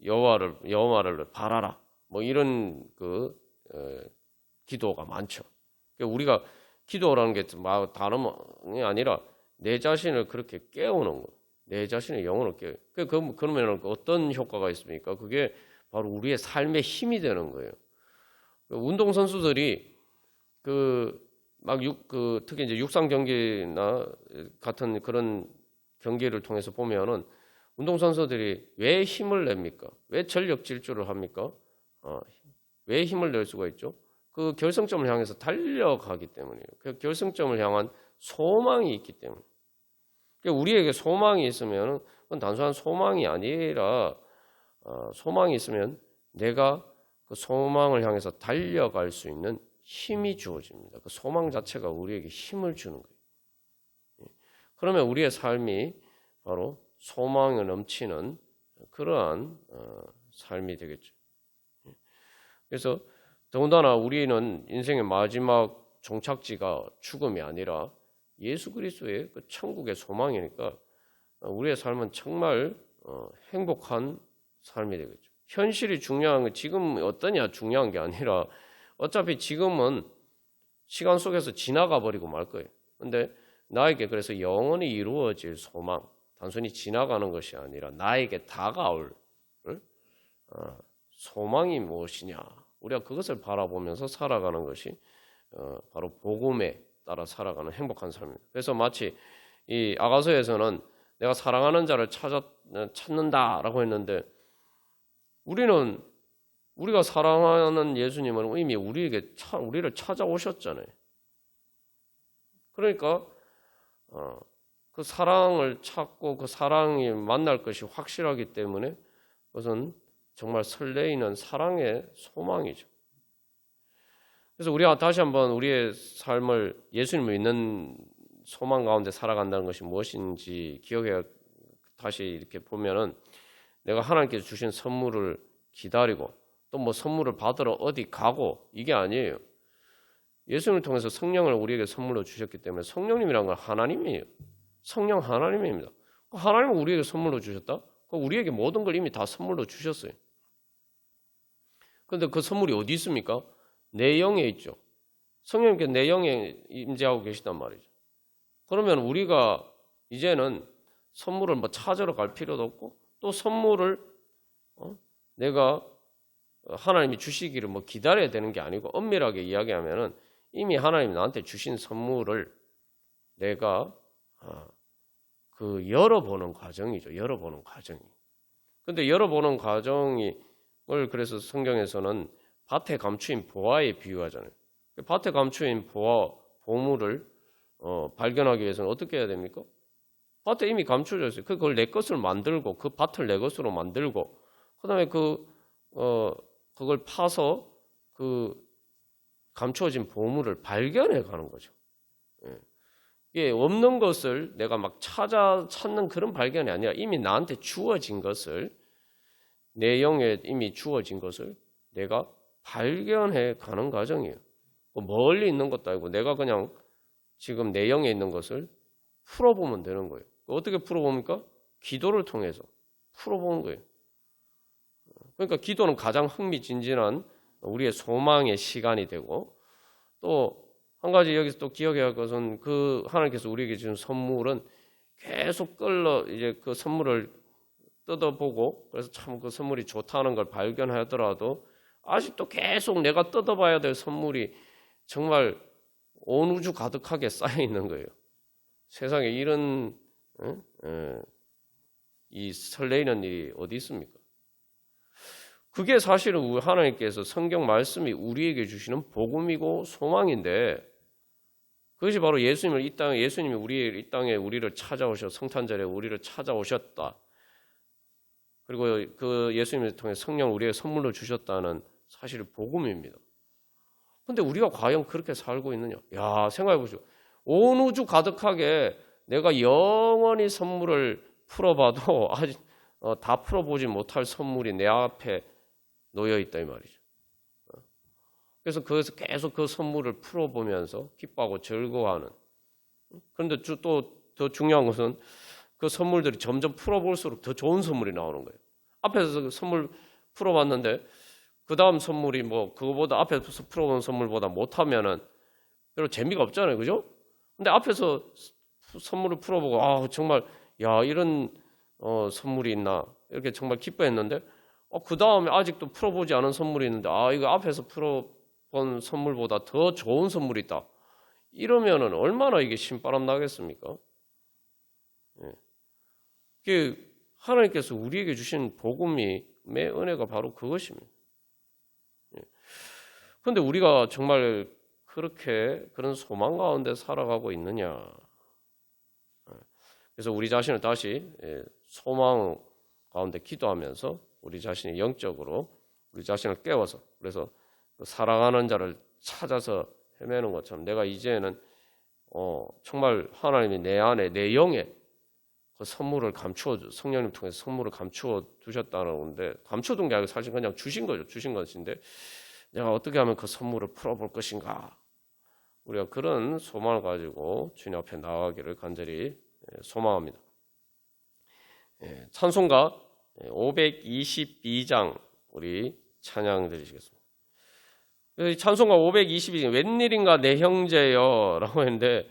여호와를 바라라. 이런 기도가 많죠. 그러니까 우리가 기도라는 게 다름이 아니라 내 자신을 그렇게 깨우는 거. 내 자신의 영혼을 깨워. 그러면 어떤 효과가 있습니까? 그게 바로 우리의 삶의 힘이 되는 거예요. 운동 선수들이 특히 이제 육상 경기나 같은 그런 경기를 통해서 보면은 운동 선수들이 왜 힘을 냅니까? 왜 전력 질주를 합니까? 왜 힘을 낼 수가 있죠? 그 결승점을 향해서 달려가기 때문이에요. 그 결승점을 향한 소망이 있기 때문에. 우리에게 소망이 있으면 그건 단순한 소망이 아니라 소망이 있으면 내가 그 소망을 향해서 달려갈 수 있는 힘이 주어집니다. 그 소망 자체가 우리에게 힘을 주는 거예요. 그러면 우리의 삶이 바로 소망이 넘치는 그러한 삶이 되겠죠. 그래서 더군다나 우리는 인생의 마지막 종착지가 죽음이 아니라 예수 그리스도의 그 천국의 소망이니까 우리의 삶은 정말 행복한 삶이 되겠죠. 현실이 중요한 건 지금 어떠냐 중요한 게 아니라 어차피 지금은 시간 속에서 지나가 버리고 말 거예요. 근데 나에게 그래서 영원히 이루어질 소망, 단순히 지나가는 것이 아니라 나에게 다가올 소망이 무엇이냐, 우리가 그것을 바라보면서 살아가는 것이 바로 복음에 따라 살아가는 행복한 삶입니다. 그래서 마치 이 아가서에서는 내가 사랑하는 자를 찾는다라고 했는데, 우리가 사랑하는 예수님은 이미 우리를 찾아오셨잖아요. 그러니까 그 사랑을 찾고 그 사랑이 만날 것이 확실하기 때문에 그것은 정말 설레이는 사랑의 소망이죠. 그래서 우리가 다시 한번 우리의 삶을 예수님을 믿는 소망 가운데 살아간다는 것이 무엇인지 기억해 다시 이렇게 보면은, 내가 하나님께서 주신 선물을 기다리고 또 뭐 선물을 받으러 어디 가고 이게 아니에요. 예수님을 통해서 성령을 우리에게 선물로 주셨기 때문에 성령님이란 건 하나님이에요. 성령 하나님입니다. 하나님은 우리에게 선물로 주셨다? 우리에게 모든 걸 이미 다 선물로 주셨어요. 그런데 그 선물이 어디 있습니까? 내 영에 있죠. 성령님께 내 영에 임재하고 계시단 말이죠. 그러면 우리가 이제는 선물을 뭐 찾으러 갈 필요도 없고, 또 선물을 내가 하나님이 주시기를 뭐 기다려야 되는 게 아니고, 엄밀하게 이야기하면은 이미 하나님이 나한테 주신 선물을 내가 그 열어보는 과정이죠. 열어보는 과정이. 근데 열어보는 과정을 그래서 성경에서는 밭에 감추인 보화에 비유하잖아요. 밭에 감추인 보물을 발견하기 위해서는 어떻게 해야 됩니까? 밭에 이미 감춰져 있어요. 그걸 내 것을 만들고, 그 밭을 내 것으로 만들고, 그다음에 그걸 파서 그 감춰진 보물을 발견해 가는 거죠. 예, 없는 것을 내가 막 찾는 그런 발견이 아니라 이미 나한테 주어진 것을, 내 영에 이미 주어진 것을 내가 발견해 가는 과정이에요. 멀리 있는 것도 아니고 내가 그냥 지금 내 영에 있는 것을 풀어보면 되는 거예요. 어떻게 풀어봅니까? 기도를 통해서 풀어보는 거예요. 그러니까 기도는 가장 흥미진진한 우리의 소망의 시간이 되고, 또 한 가지 여기서 또 기억해야 할 것은, 그 하나님께서 우리에게 주신 선물은 계속 이제 그 선물을 뜯어보고, 그래서 참 그 선물이 좋다는 걸 발견하더라도 아직도 계속 내가 뜯어봐야 될 선물이 정말 온 우주 가득하게 쌓여 있는 거예요. 세상에 이런 이 설레이는 일이 어디 있습니까? 그게 사실은 하나님께서 성경 말씀이 우리에게 주시는 복음이고 소망인데, 그것이 바로 예수님이 이 땅에 우리를 찾아오셔, 성탄절에 우리를 찾아오셨다. 그리고 그 예수님을 통해 성령을 우리에게 선물로 주셨다는 사실이 복음입니다. 근데 우리가 과연 그렇게 살고 있느냐? 야, 생각해 보시오. 온 우주 가득하게 내가 영원히 선물을 풀어봐도 아직 다 풀어보지 못할 선물이 내 앞에 놓여 있다 이 말이죠. 그래서 계속 그 선물을 풀어보면서 기뻐하고 즐거워하는. 그런데 또 더 중요한 것은 그 선물들이 점점 풀어볼수록 더 좋은 선물이 나오는 거예요. 앞에서 그 선물 풀어봤는데 그 다음 선물이 뭐 그거보다 앞에서 풀어본 선물보다 못하면은 별로 재미가 없잖아요, 그죠? 근데 앞에서 선물을 풀어보고 정말 이런 선물이 있나 이렇게 정말 기뻐했는데, 그 다음에 아직도 풀어보지 않은 선물이 있는데 이거 앞에서 풀어본 선물보다 더 좋은 선물이 있다. 이러면은 얼마나 이게 신바람 나겠습니까? 예. 하나님께서 우리에게 주신 복음의 은혜가 바로 그것입니다. 그런데 우리가 정말 그런 소망 가운데 살아가고 있느냐? 그래서 우리 자신을 다시 소망 가운데 기도하면서 우리 자신이 영적으로 우리 자신을 깨워서, 그래서 사랑하는 자를 찾아서 헤매는 것처럼 내가 이제는 정말 하나님이 내 안에 내 영에 그 선물을 성령님 통해서 선물을 감추어 두셨다는 건데, 감춰둔 게 아니고 사실 그냥 주신 거죠. 주신 것인데 내가 어떻게 하면 그 선물을 풀어볼 것인가? 우리가 그런 소망을 가지고 주님 앞에 나아가기를 간절히 소망합니다. 찬송가 522장 우리 찬양 드리시겠습니다. 찬송가 522장 웬일인가 내 형제여 라고 했는데,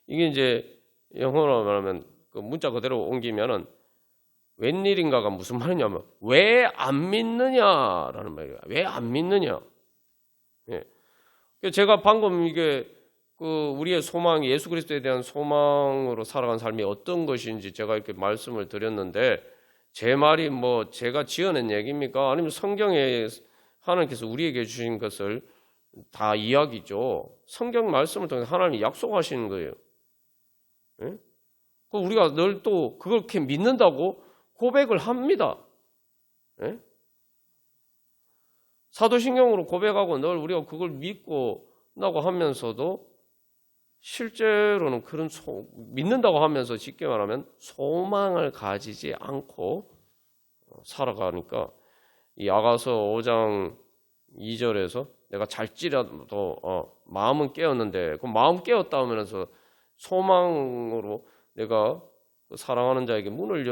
이게 이제 영어로 말하면 그 문자 그대로 옮기면은 웬일인가가 무슨 말이냐면 왜 안 믿느냐라는 말이에요. 왜 안 믿느냐. 제가 방금 이게 그 우리의 소망, 예수 그리스도에 대한 소망으로 살아간 삶이 어떤 것인지 제가 이렇게 말씀을 드렸는데, 제 말이 뭐 제가 지어낸 얘기입니까? 아니면 성경에 하나님께서 우리에게 주신 것을 다 이야기죠. 성경 말씀을 통해 하나님이 약속하시는 거예요. 예? 우리가 늘 또 그렇게 믿는다고 고백을 합니다. 예? 사도신경으로 고백하고 늘 우리가 그걸 믿고 나고 하면서도 실제로는 그런 믿는다고 하면서 쉽게 말하면 소망을 가지지 않고 살아가니까, 이 아가서 5장 2절에서 내가 잘지라도 마음은 깨었는데, 그 마음 깨었다 하면서 소망으로 내가 사랑하는 자에게 문을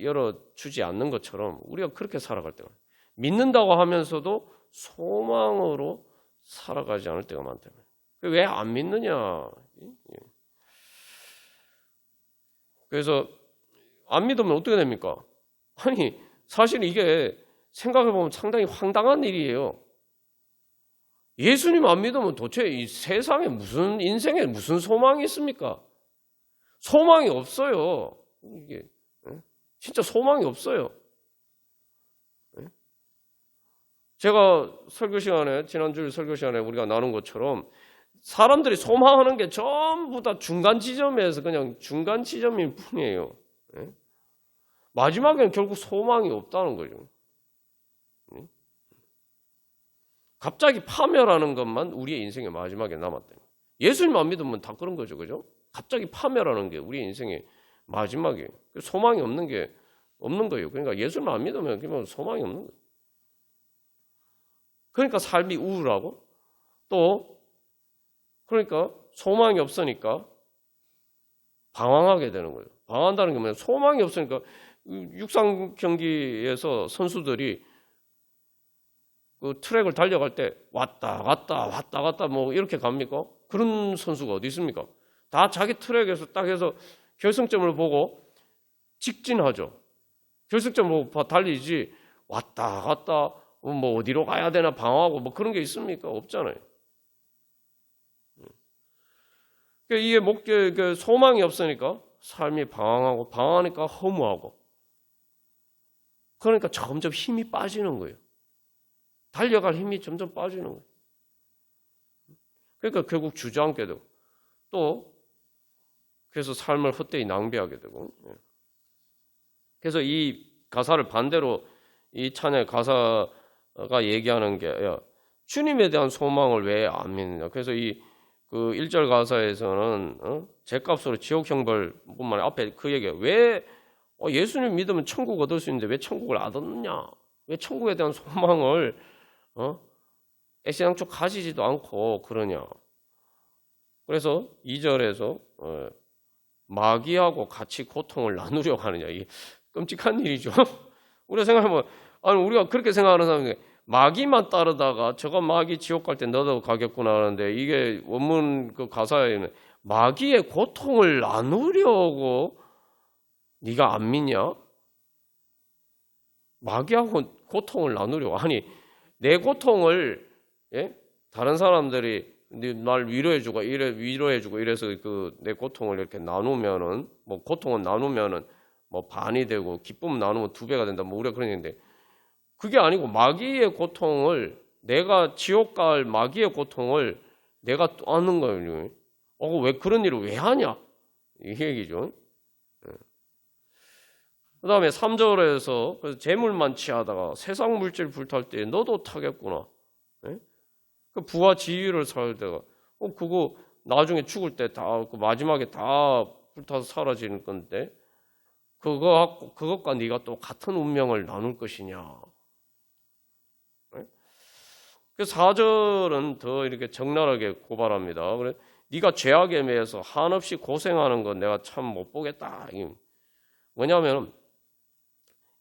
열어주지 않는 것처럼 우리가 그렇게 살아갈 때가, 믿는다고 하면서도 소망으로 살아가지 않을 때가 많다. 왜 안 믿느냐? 그래서 안 믿으면 어떻게 됩니까? 아니, 사실 이게 생각해보면 상당히 황당한 일이에요. 예수님 안 믿으면 도대체 이 세상에 무슨, 인생에 무슨 소망이 있습니까? 소망이 없어요. 이게 진짜 소망이 없어요. 제가 설교 시간에, 지난주 설교 시간에 우리가 나눈 것처럼 사람들이 소망하는 게 전부 다 중간 지점에서 그냥 중간 지점일 뿐이에요. 마지막에는 결국 소망이 없다는 거죠. 갑자기 파멸하는 것만 우리의 인생의 마지막에 남았다. 예수님 안 믿으면 다 그런 거죠. 그죠? 갑자기 파멸하는 게 우리의 인생의 마지막이에요. 소망이 없는 게 없는 거예요. 그러니까 예수님 안 믿으면 그냥 소망이 없는 거예요. 그러니까 삶이 우울하고, 또 그러니까 소망이 없으니까 방황하게 되는 거예요. 방황한다는 게 뭐냐? 소망이 없으니까 육상 경기에서 선수들이 그 트랙을 달려갈 때 왔다 갔다 뭐 이렇게 갑니까? 그런 선수가 어디 있습니까? 다 자기 트랙에서 딱 해서 결승점을 보고 직진하죠. 결승점을 보고 달리지 왔다 갔다 뭐 어디로 가야 되나 방황하고 뭐 그런 게 있습니까? 없잖아요. 이게 소망이 없으니까 삶이 방황하고, 방황하니까 허무하고, 그러니까 점점 힘이 빠지는 거예요. 달려갈 힘이 점점 빠지는 거예요. 그러니까 결국 주저앉게 되고, 또 그래서 삶을 헛되이 낭비하게 되고. 그래서 이 가사를 반대로 이 찬양의 가사가 얘기하는 게, 주님에 대한 소망을 왜 안 믿느냐. 그래서 그 1절 가사에서는 죗값으로 지옥 형벌뿐만 아니라 앞에 그 얘기예요. 왜 예수님 믿으면 천국 얻을 수 있는데 왜 천국을 안 얻느냐? 왜 천국에 대한 소망을 애시당초 가지지도 않고 그러냐? 그래서 2절에서 마귀하고 같이 고통을 나누려고 하느냐? 이게 끔찍한 일이죠. 우리가 생각하면, 아니 우리가 그렇게 생각하는 사람이 마귀만 따르다가 저거 마귀 지옥 갈 때 너도 가겠구나 하는데, 이게 원문 그 가사에는 마귀의 고통을 나누려고 네가 안 믿냐? 마귀하고 고통을 나누려고. 아니 내 고통을 다른 사람들이 날 위로해주고 이래서 그 내 고통을 이렇게 나누면은, 뭐 고통은 나누면은 뭐 반이 되고 기쁨은 나누면 2배가 된다. 뭐 우리가 그런 얘기인데, 그게 아니고 마귀의 고통을, 내가 지옥 갈 마귀의 고통을 내가 하는 거예요. 왜 그런 일을 왜 하냐? 이 얘기죠. 그 다음에 3절에서 그래서 재물만 취하다가 세상 물질 불탈 때 너도 타겠구나. 그 부와 지위를 살다가 그거 나중에 죽을 때 다 마지막에 다 불타서 사라지는 건데, 그것과 네가 또 같은 운명을 나눌 것이냐? 그 4절은 더 이렇게 적나라하게 고발합니다. 그래, 네가 죄악에 매여서 한없이 고생하는 건 내가 참 못 보겠다. 왜냐하면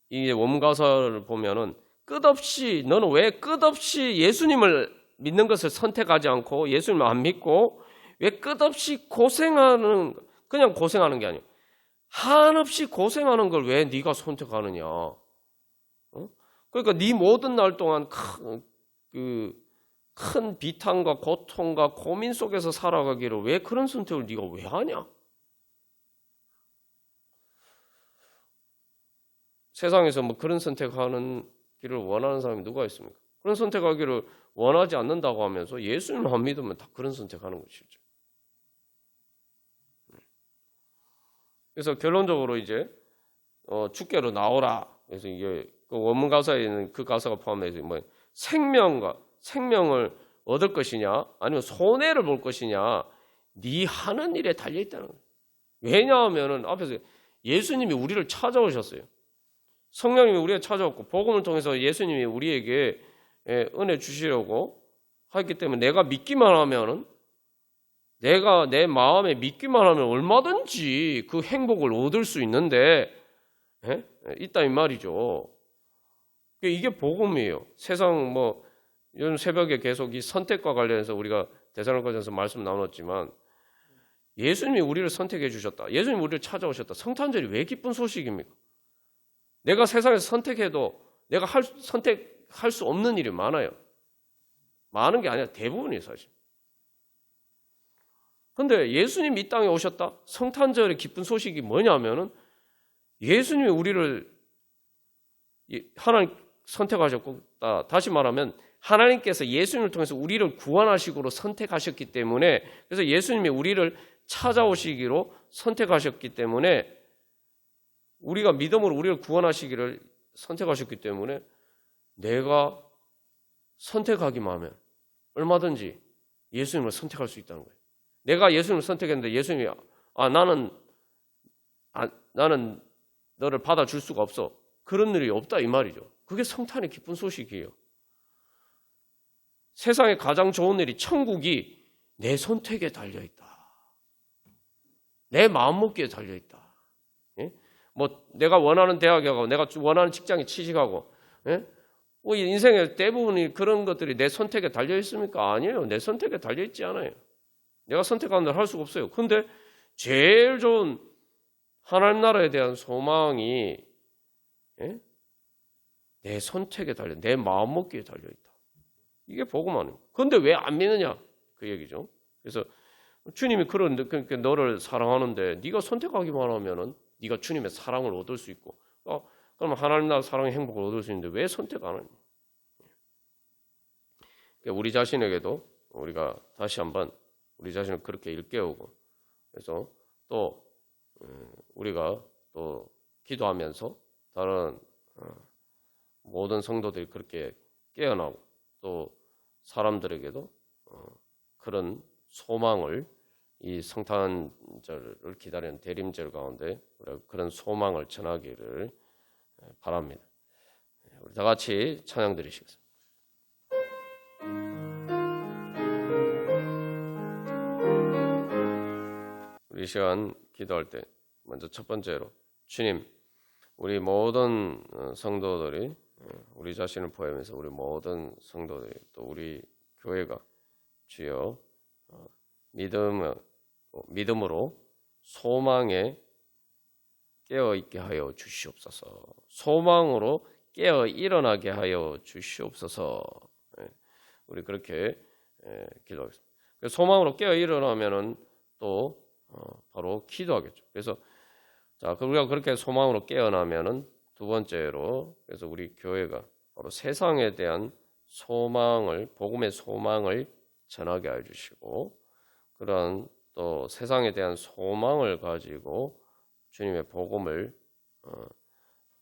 이 원가사를 보면은 끝없이 너는 왜 끝없이 예수님을 믿는 것을 선택하지 않고 예수님을 안 믿고 왜 끝없이 고생하는, 그냥 고생하는 게 아니에요. 한없이 고생하는 걸 왜 네가 선택하느냐. 그러니까 네 모든 날 동안 큰 비탄과 고통과 고민 속에서 살아가기를 왜 그런 선택을 네가 왜 하냐? 세상에서 뭐 그런 선택하는 길을 원하는 사람이 누가 있습니까? 그런 선택하기를 원하지 않는다고 하면서 예수님을 안 믿으면 다 그런 선택하는 것이죠. 그래서 결론적으로 이제 주께로 나오라. 그래서 이게 그 원문 가사에 있는 그 가사가 포함해서 뭐 생명을 얻을 것이냐 아니면 손해를 볼 것이냐 네 하는 일에 달려 있다는 거예요. 왜냐하면은 앞에서 예수님이 우리를 찾아오셨어요. 성령님이 우리에게 찾아왔고 복음을 통해서 예수님이 우리에게 은혜 주시려고 하기 때문에 내가 믿기만 하면은 내가 내 마음에 믿기만 하면 얼마든지 그 행복을 얻을 수 있는데 있다 이 말이죠. 이게 복음이에요. 세상 뭐 요즘 새벽에 계속 이 선택과 관련해서 우리가 데살로니가전서 말씀 나눴지만 예수님이 우리를 선택해 주셨다. 예수님이 우리를 찾아오셨다. 성탄절이 왜 기쁜 소식입니까? 내가 세상에서 선택해도 내가 선택할 수 없는 일이 많아요. 많은 게 아니라 대부분이 사실. 그런데 예수님이 이 땅에 오셨다. 성탄절의 기쁜 소식이 뭐냐면은 예수님이 우리를 하나님 선택하셨고, 다시 말하면 하나님께서 예수님을 통해서 우리를 구원하시기로 선택하셨기 때문에, 그래서 예수님이 우리를 찾아오시기로 선택하셨기 때문에, 우리가 믿음으로 우리를 구원하시기를 선택하셨기 때문에 내가 선택하기만 하면 얼마든지 예수님을 선택할 수 있다는 거예요. 내가 예수님을 선택했는데 예수님이 나는 너를 받아줄 수가 없어. 그런 일이 없다 이 말이죠. 그게 성탄의 기쁜 소식이에요. 세상에 가장 좋은 일이 천국이 내 선택에 달려있다. 내 마음먹기에 달려있다. 예? 뭐 내가 원하는 대학에 가고 내가 원하는 직장에 취직하고 뭐 인생의 대부분이 그런 것들이 내 선택에 달려있습니까? 아니에요. 내 선택에 달려있지 않아요. 내가 선택하는 대로 할 수가 없어요. 그런데 제일 좋은 하나님 나라에 대한 소망이 내 선택에 달려, 내 마음먹기에 달려있다. 이게 복음 아닙니까? 그런데 왜 안 믿느냐? 그 얘기죠. 그래서 주님이 그러니까 너를 사랑하는데 네가 선택하기만 하면은 네가 주님의 사랑을 얻을 수 있고 그럼 하나님 나라 사랑의 행복을 얻을 수 있는데 왜 선택 안 하냐? 그러니까 우리 자신에게도 우리가 다시 한번 우리 자신을 그렇게 일깨우고 그래서 또 우리가 또 기도하면서 다른 모든 성도들이 그렇게 깨어나고 또 사람들에게도 그런 소망을 이 성탄절을 기다리는 대림절 가운데 우리가 그런 소망을 전하기를 바랍니다. 우리 다 같이 찬양 드리시겠습니다. 우리 시간 기도할 때 먼저 첫 번째로 주님 우리 모든 성도들이 우리 자신을 포함해서 우리 모든 성도들이 또 우리 교회가 주여 믿음으로 소망에 깨어있게 하여 주시옵소서. 소망으로 깨어 일어나게 하여 주시옵소서. 우리 그렇게 기도하겠습니다. 소망으로 깨어 일어나면은 또 바로 기도하겠죠. 그래서 자, 우리가 그렇게 소망으로 깨어나면은 두 번째로 그래서 우리 교회가 바로 세상에 대한 소망을 복음의 소망을 전하게 해 주시고 그런 또 세상에 대한 소망을 가지고 주님의 복음을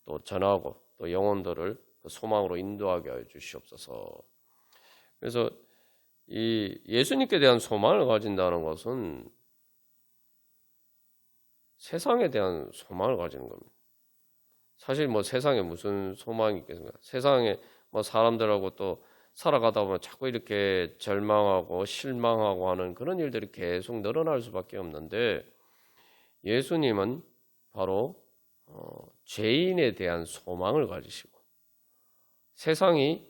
또 전하고 또 영혼들을 소망으로 인도하게 해 주시옵소서. 그래서 이 예수님께 대한 소망을 가진다는 것은 세상에 대한 소망을 가지는 겁니다. 사실 뭐 세상에 무슨 소망이 있겠습니까? 세상에 뭐 사람들하고 또 살아가다 보면 자꾸 이렇게 절망하고 실망하고 하는 그런 일들이 계속 늘어날 수밖에 없는데, 예수님은 바로 죄인에 대한 소망을 가지시고 세상이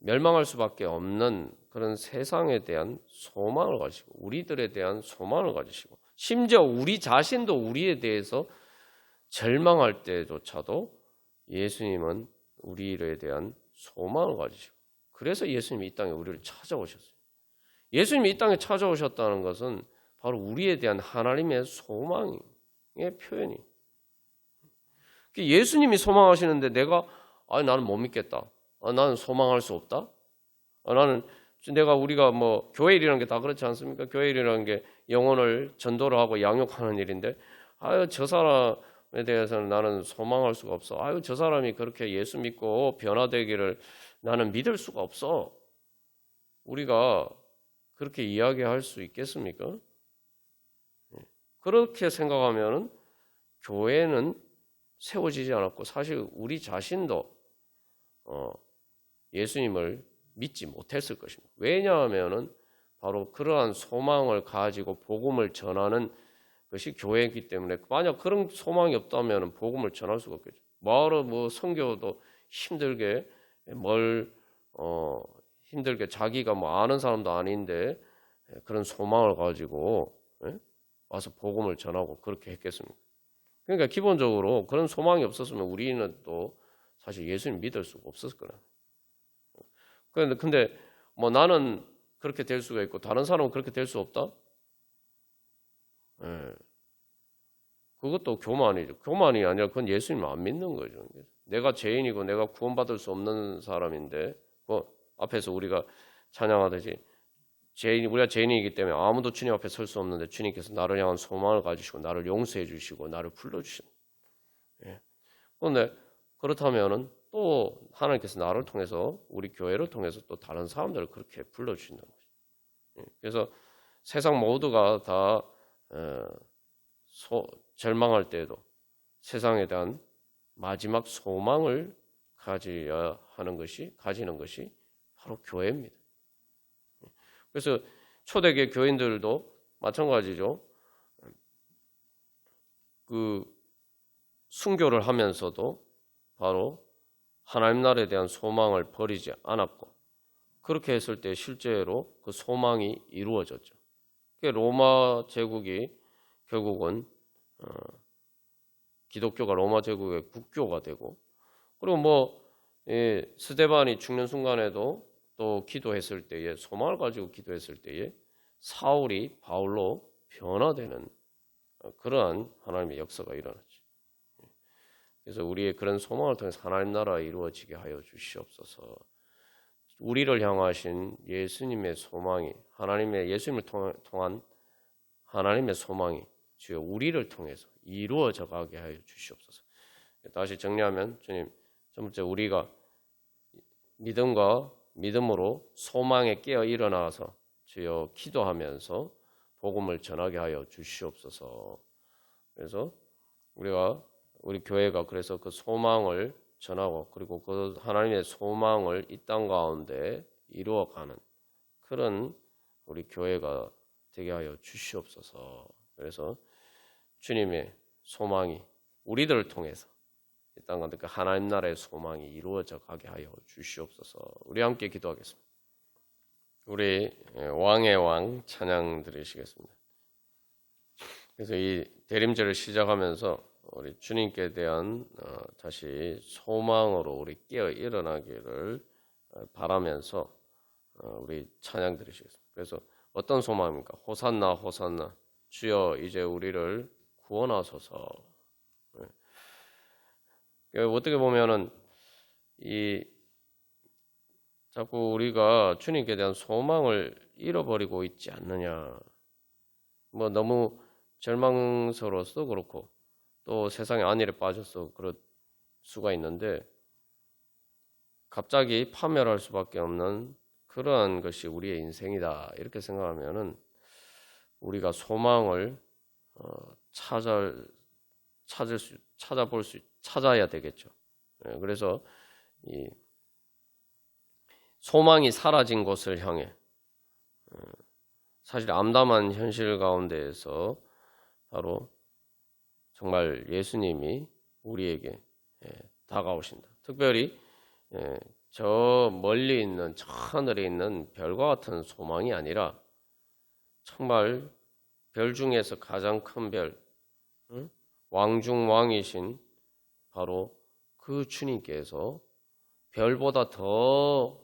멸망할 수밖에 없는 그런 세상에 대한 소망을 가지시고 우리들에 대한 소망을 가지시고 심지어 우리 자신도 우리에 대해서 절망할 때조차도 예수님은 우리에 대한 소망을 가지시고, 그래서 예수님이 이 땅에 우리를 찾아오셨어요. 예수님이 이 땅에 찾아오셨다는 것은 바로 우리에 대한 하나님의 소망의 표현이. 예수님이 소망하시는데 나는 못 믿겠다. 나는 소망할 수 없다. 우리가 뭐 교회 일이라는 게 다 그렇지 않습니까? 교회 일이라는 게 영혼을 전도를 하고 양육하는 일인데, 저 사람에 대해서는 나는 소망할 수가 없어. 저 사람이 그렇게 예수 믿고 변화되기를 나는 믿을 수가 없어. 우리가 그렇게 이야기할 수 있겠습니까? 그렇게 생각하면은 교회는 세워지지 않았고, 사실 우리 자신도 예수님을 믿지 못했을 것입니다. 왜냐하면은 바로 그러한 소망을 가지고 복음을 전하는 것이 교회이기 때문에, 만약 그런 소망이 없다면 복음을 전할 수가 없겠죠. 뭐하러 선교도 힘들게 힘들게 자기가 아는 사람도 아닌데 그런 소망을 가지고 와서 복음을 전하고 그렇게 했겠습니까? 그러니까 기본적으로 그런 소망이 없었으면 우리는 또 사실 예수님 믿을 수가 없었을 거라. 근데 나는 그렇게 될 수가 있고 다른 사람은 그렇게 될 수 없다? 그것도 교만이죠. 교만이 아니라 그건 예수님을 안 믿는 거죠. 내가 죄인이고 내가 구원받을 수 없는 사람인데, 앞에서 우리가 찬양하듯이 우리가 죄인이기 때문에 아무도 주님 앞에 설 수 없는데 주님께서 나를 향한 소망을 가지시고 나를 용서해 주시고 나를 불러주신. 그런데 그렇다면은 또 하나님께서 나를 통해서 우리 교회를 통해서 또 다른 사람들을 그렇게 불러주신다는 거죠. 그래서 세상 모두가 다 절망할 때에도 세상에 대한 마지막 소망을 가지는 것이 바로 교회입니다. 그래서 초대교회 교인들도 마찬가지죠. 그 순교를 하면서도 바로 하나님 나라에 대한 소망을 버리지 않았고, 그렇게 했을 때 실제로 그 소망이 이루어졌죠. 로마 제국이 결국은 기독교가 로마 제국의 국교가 되고, 그리고 스데반이 죽는 순간에도 또 기도했을 때에 소망을 가지고 기도했을 때에 사울이 바울로 변화되는 그러한 하나님의 역사가 일어났죠. 그래서 우리의 그런 소망을 통해서 하나님 나라가 이루어지게 하여 주시옵소서. 우리를 향하신 예수님의 소망이, 예수님을 통한 하나님의 소망이 주여 우리를 통해서 이루어져 가게 하여 주시옵소서. 다시 정리하면, 주님, 첫 번째 우리가 믿음으로 소망에 깨어 일어나서 주여 기도하면서 복음을 전하게 하여 주시옵소서. 그래서 우리 교회가 그래서 그 소망을 전하고, 그리고 그 하나님의 소망을 이 땅 가운데 이루어가는 그런 우리 교회가 되게 하여 주시옵소서. 그래서 주님의 소망이 우리들을 통해서 이 땅 가운데 그 하나님 나라의 소망이 이루어져 가게 하여 주시옵소서. 우리 함께 기도하겠습니다. 우리 왕의 왕 찬양 드리시겠습니다. 그래서 이 대림절을 시작하면서 우리 주님께 대한 다시 소망으로 우리 깨어 일어나기를 바라면서 우리 찬양 드리시겠습니다. 그래서 어떤 소망입니까? 호산나 호산나, 주여 이제 우리를 구원하소서. 어떻게 보면은 자꾸 우리가 주님께 대한 소망을 잃어버리고 있지 않느냐. 너무 절망스러워서 그렇고 또 세상의 안일에 빠져서 그럴 수가 있는데, 갑자기 파멸할 수밖에 없는 그러한 것이 우리의 인생이다, 이렇게 생각하면은 우리가 소망을 찾아야 되겠죠. 그래서 이 소망이 사라진 곳을 향해 사실 암담한 현실 가운데에서 바로 정말 예수님이 우리에게 다가오신다. 특별히 저 멀리 있는 저 하늘에 있는 별과 같은 소망이 아니라 정말 별 중에서 가장 큰 별, 왕중왕이신 바로 그 주님께서 별보다 더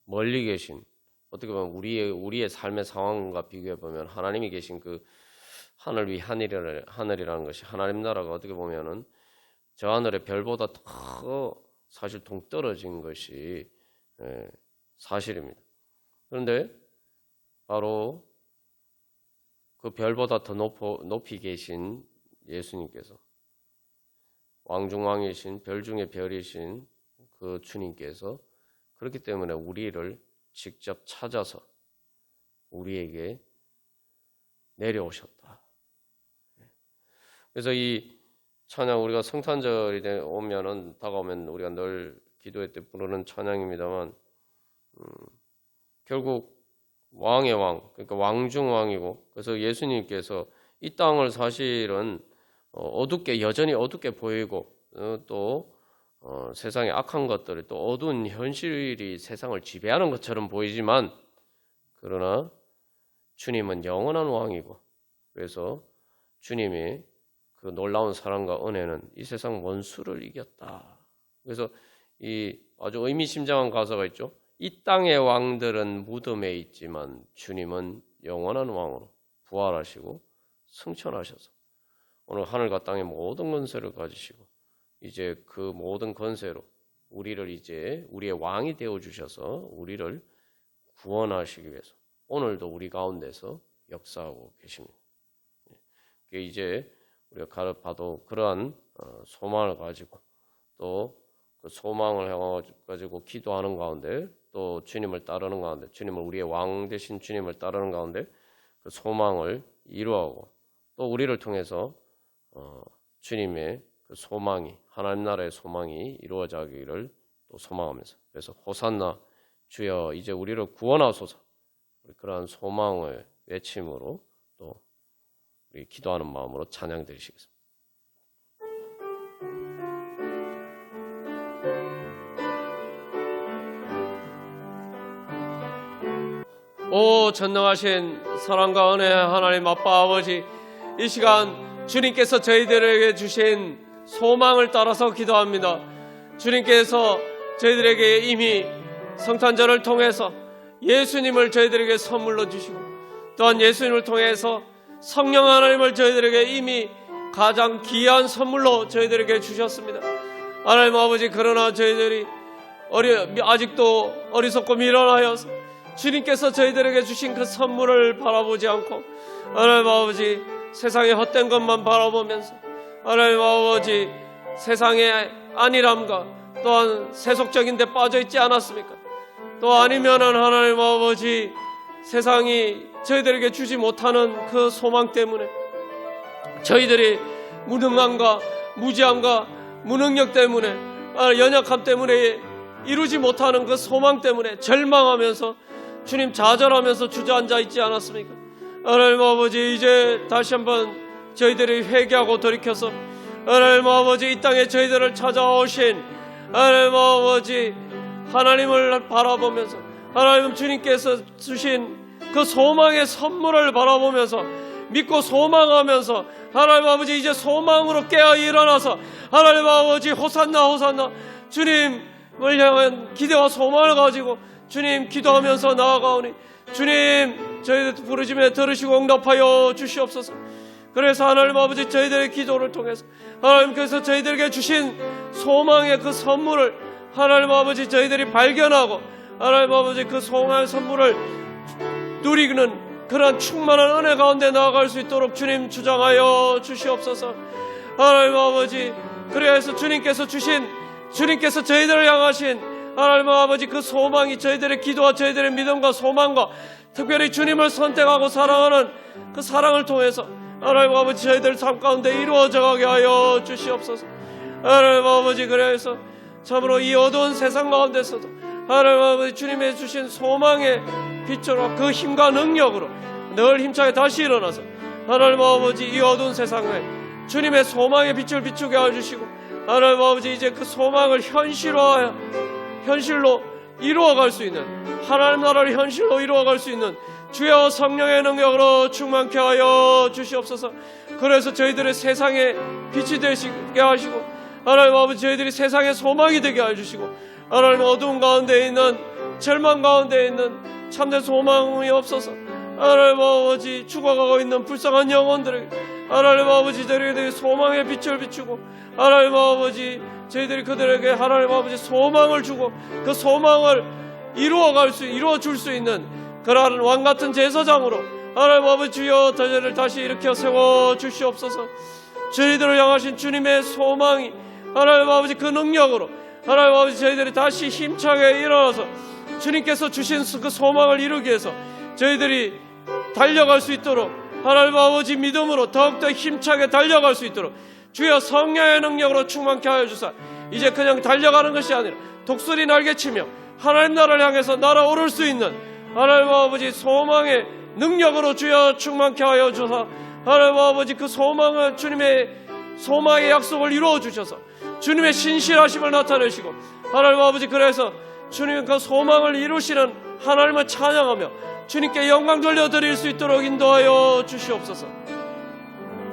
멀리 계신, 어떻게 보면 우리의 삶의 상황과 비교해 보면 하나님이 계신 그 하늘 위 하늘이라는 것이 하나님 나라가 어떻게 보면은 저 하늘의 별보다 더 사실 동떨어진 것이 사실입니다. 그런데 바로 그 별보다 더 높이 계신 예수님께서, 왕중왕이신 별 중에 별이신 그 주님께서 그렇기 때문에 우리를 직접 찾아서 우리에게 내려오셨다. 그래서 이 찬양, 우리가 성탄절이 다가오면 우리가 늘 기도회 때 부르는 찬양입니다만, 결국 왕의 왕, 그러니까 왕중왕이고, 그래서 예수님께서 이 땅을 사실은 여전히 어둡게 보이고, 또 세상의 악한 것들이, 또 어두운 현실이 세상을 지배하는 것처럼 보이지만, 그러나 주님은 영원한 왕이고, 그래서 주님이 그 놀라운 사랑과 은혜는 이 세상 원수를 이겼다. 그래서 이 아주 의미심장한 가사가 있죠. 이 땅의 왕들은 무덤에 있지만 주님은 영원한 왕으로 부활하시고 승천하셔서 오늘 하늘과 땅의 모든 권세를 가지시고 이제 그 모든 권세로 우리를 이제 우리의 왕이 되어 주셔서 우리를 구원하시기 위해서 오늘도 우리 가운데서 역사하고 계십니다. 이제 우리가 봐도 그러한 소망을 가지고 또 그 소망을 가지고 기도하는 가운데, 또 주님을 따르는 가운데, 주님을 우리의 왕 되신 주님을 따르는 가운데 그 소망을 이루어가고, 또 우리를 통해서 주님의 그 소망이, 하나님 나라의 소망이 이루어지기를 또 소망하면서, 그래서 호산나 주여 이제 우리를 구원하소서, 그러한 소망을 외침으로 또 우리 기도하는 마음으로 찬양 드리시겠습니다. 오 전능하신 사랑과 은혜 하나님 아빠 아버지, 이 시간 주님께서 저희들에게 주신 소망을 따라서 기도합니다. 주님께서 저희들에게 이미 성탄절을 통해서 예수님을 저희들에게 선물로 주시고, 또한 예수님을 통해서 성령 하나님을 저희들에게 이미 가장 귀한 선물로 저희들에게 주셨습니다. 하나님 아버지, 그러나 저희들이 아직도 어리석고 미련하여서 주님께서 저희들에게 주신 그 선물을 바라보지 않고 하나님 아버지 세상의 헛된 것만 바라보면서 하나님 아버지 세상의 안일함과 또한 세속적인 데 빠져 있지 않았습니까? 또 아니면은 하나님 아버지 세상이 저희들에게 주지 못하는 그 소망 때문에, 저희들이 무능함과 무지함과 무능력 때문에, 연약함 때문에 이루지 못하는 그 소망 때문에 절망하면서 주님 좌절하면서 주저앉아 있지 않았습니까? 하나님 아버지 이제 다시 한번 저희들이 회개하고 돌이켜서 하나님 아버지 이 땅에 저희들을 찾아오신 하나님 아버지 하나님을 바라보면서, 하나님 주님께서 주신 그 소망의 선물을 바라보면서 믿고 소망하면서 하나님 아버지 이제 소망으로 깨어 일어나서 하나님 아버지 호산나 호산나 주님을 향한 기대와 소망을 가지고 주님 기도하면서 나아가오니 주님 저희들 부르짖음에 들으시고 응답하여 주시옵소서. 그래서 하나님 아버지 저희들의 기도를 통해서 하나님께서 저희들에게 주신 소망의 그 선물을 하나님 아버지 저희들이 발견하고 하나님 아버지 그 소망의 선물을 누리는 그런 충만한 은혜 가운데 나아갈 수 있도록 주님 주장하여 주시옵소서. 하나님 아버지 그래서 주님께서 저희들을 향하신 하나님 아버지 그 소망이 저희들의 기도와 저희들의 믿음과 소망과 특별히 주님을 선택하고 사랑하는 그 사랑을 통해서 하나님 아버지 저희들 삶 가운데 이루어져 가게 하여 주시옵소서. 하나님 아버지 그래서 참으로 이 어두운 세상 가운데서도 하나님 아버지 주님의 주신 소망의 빛으로 그 힘과 능력으로 늘 힘차게 다시 일어나서 하나님 아버지 이 어두운 세상에 주님의 소망의 빛을 비추게 해주시고 하나님 아버지 이제 그 소망을 현실로 이루어갈 수 있는 하나님 나라를 현실로 이루어갈 수 있는 주여 성령의 능력으로 충만케 하여 주시옵소서. 그래서 저희들의 세상에 빛이 되시게 하시고 하나님 아버지 저희들이 세상의 소망이 되게 해주시고 하나님 어두운 가운데 있는 절망 가운데 있는 참된 소망이 없어서 하나님 아버지 죽어가고 있는 불쌍한 영혼들에게 하나님 아버지 저희들이 소망의 빛을 비추고 하나님 아버지 저희들이 그들에게 하나님 아버지 소망을 주고 그 소망을 이루어줄 수 있는 그러한 왕같은 제사장으로 하나님 아버지 주여 저희를 다시 일으켜 세워 주시옵소서. 저희들을 향하신 주님의 소망이 하나님 아버지 그 능력으로 하나님 아버지 저희들이 다시 힘차게 일어나서 주님께서 주신 그 소망을 이루기 위해서 저희들이 달려갈 수 있도록 하나님 아버지 믿음으로 더욱더 힘차게 달려갈 수 있도록 주여 성령의 능력으로 충만케 하여 주사 이제 그냥 달려가는 것이 아니라 독수리 날개치며 하나님 나라를 향해서 날아오를 수 있는 하나님 아버지 소망의 능력으로 주여 충만케 하여 주사 하나님 아버지 그 소망은 주님의 소망의 약속을 이루어 주셔서 주님의 신실하심을 나타내시고 하나님 아버지 그래서 주님 그 소망을 이루시는 하나님을 찬양하며 주님께 영광 돌려드릴 수 있도록 인도하여 주시옵소서.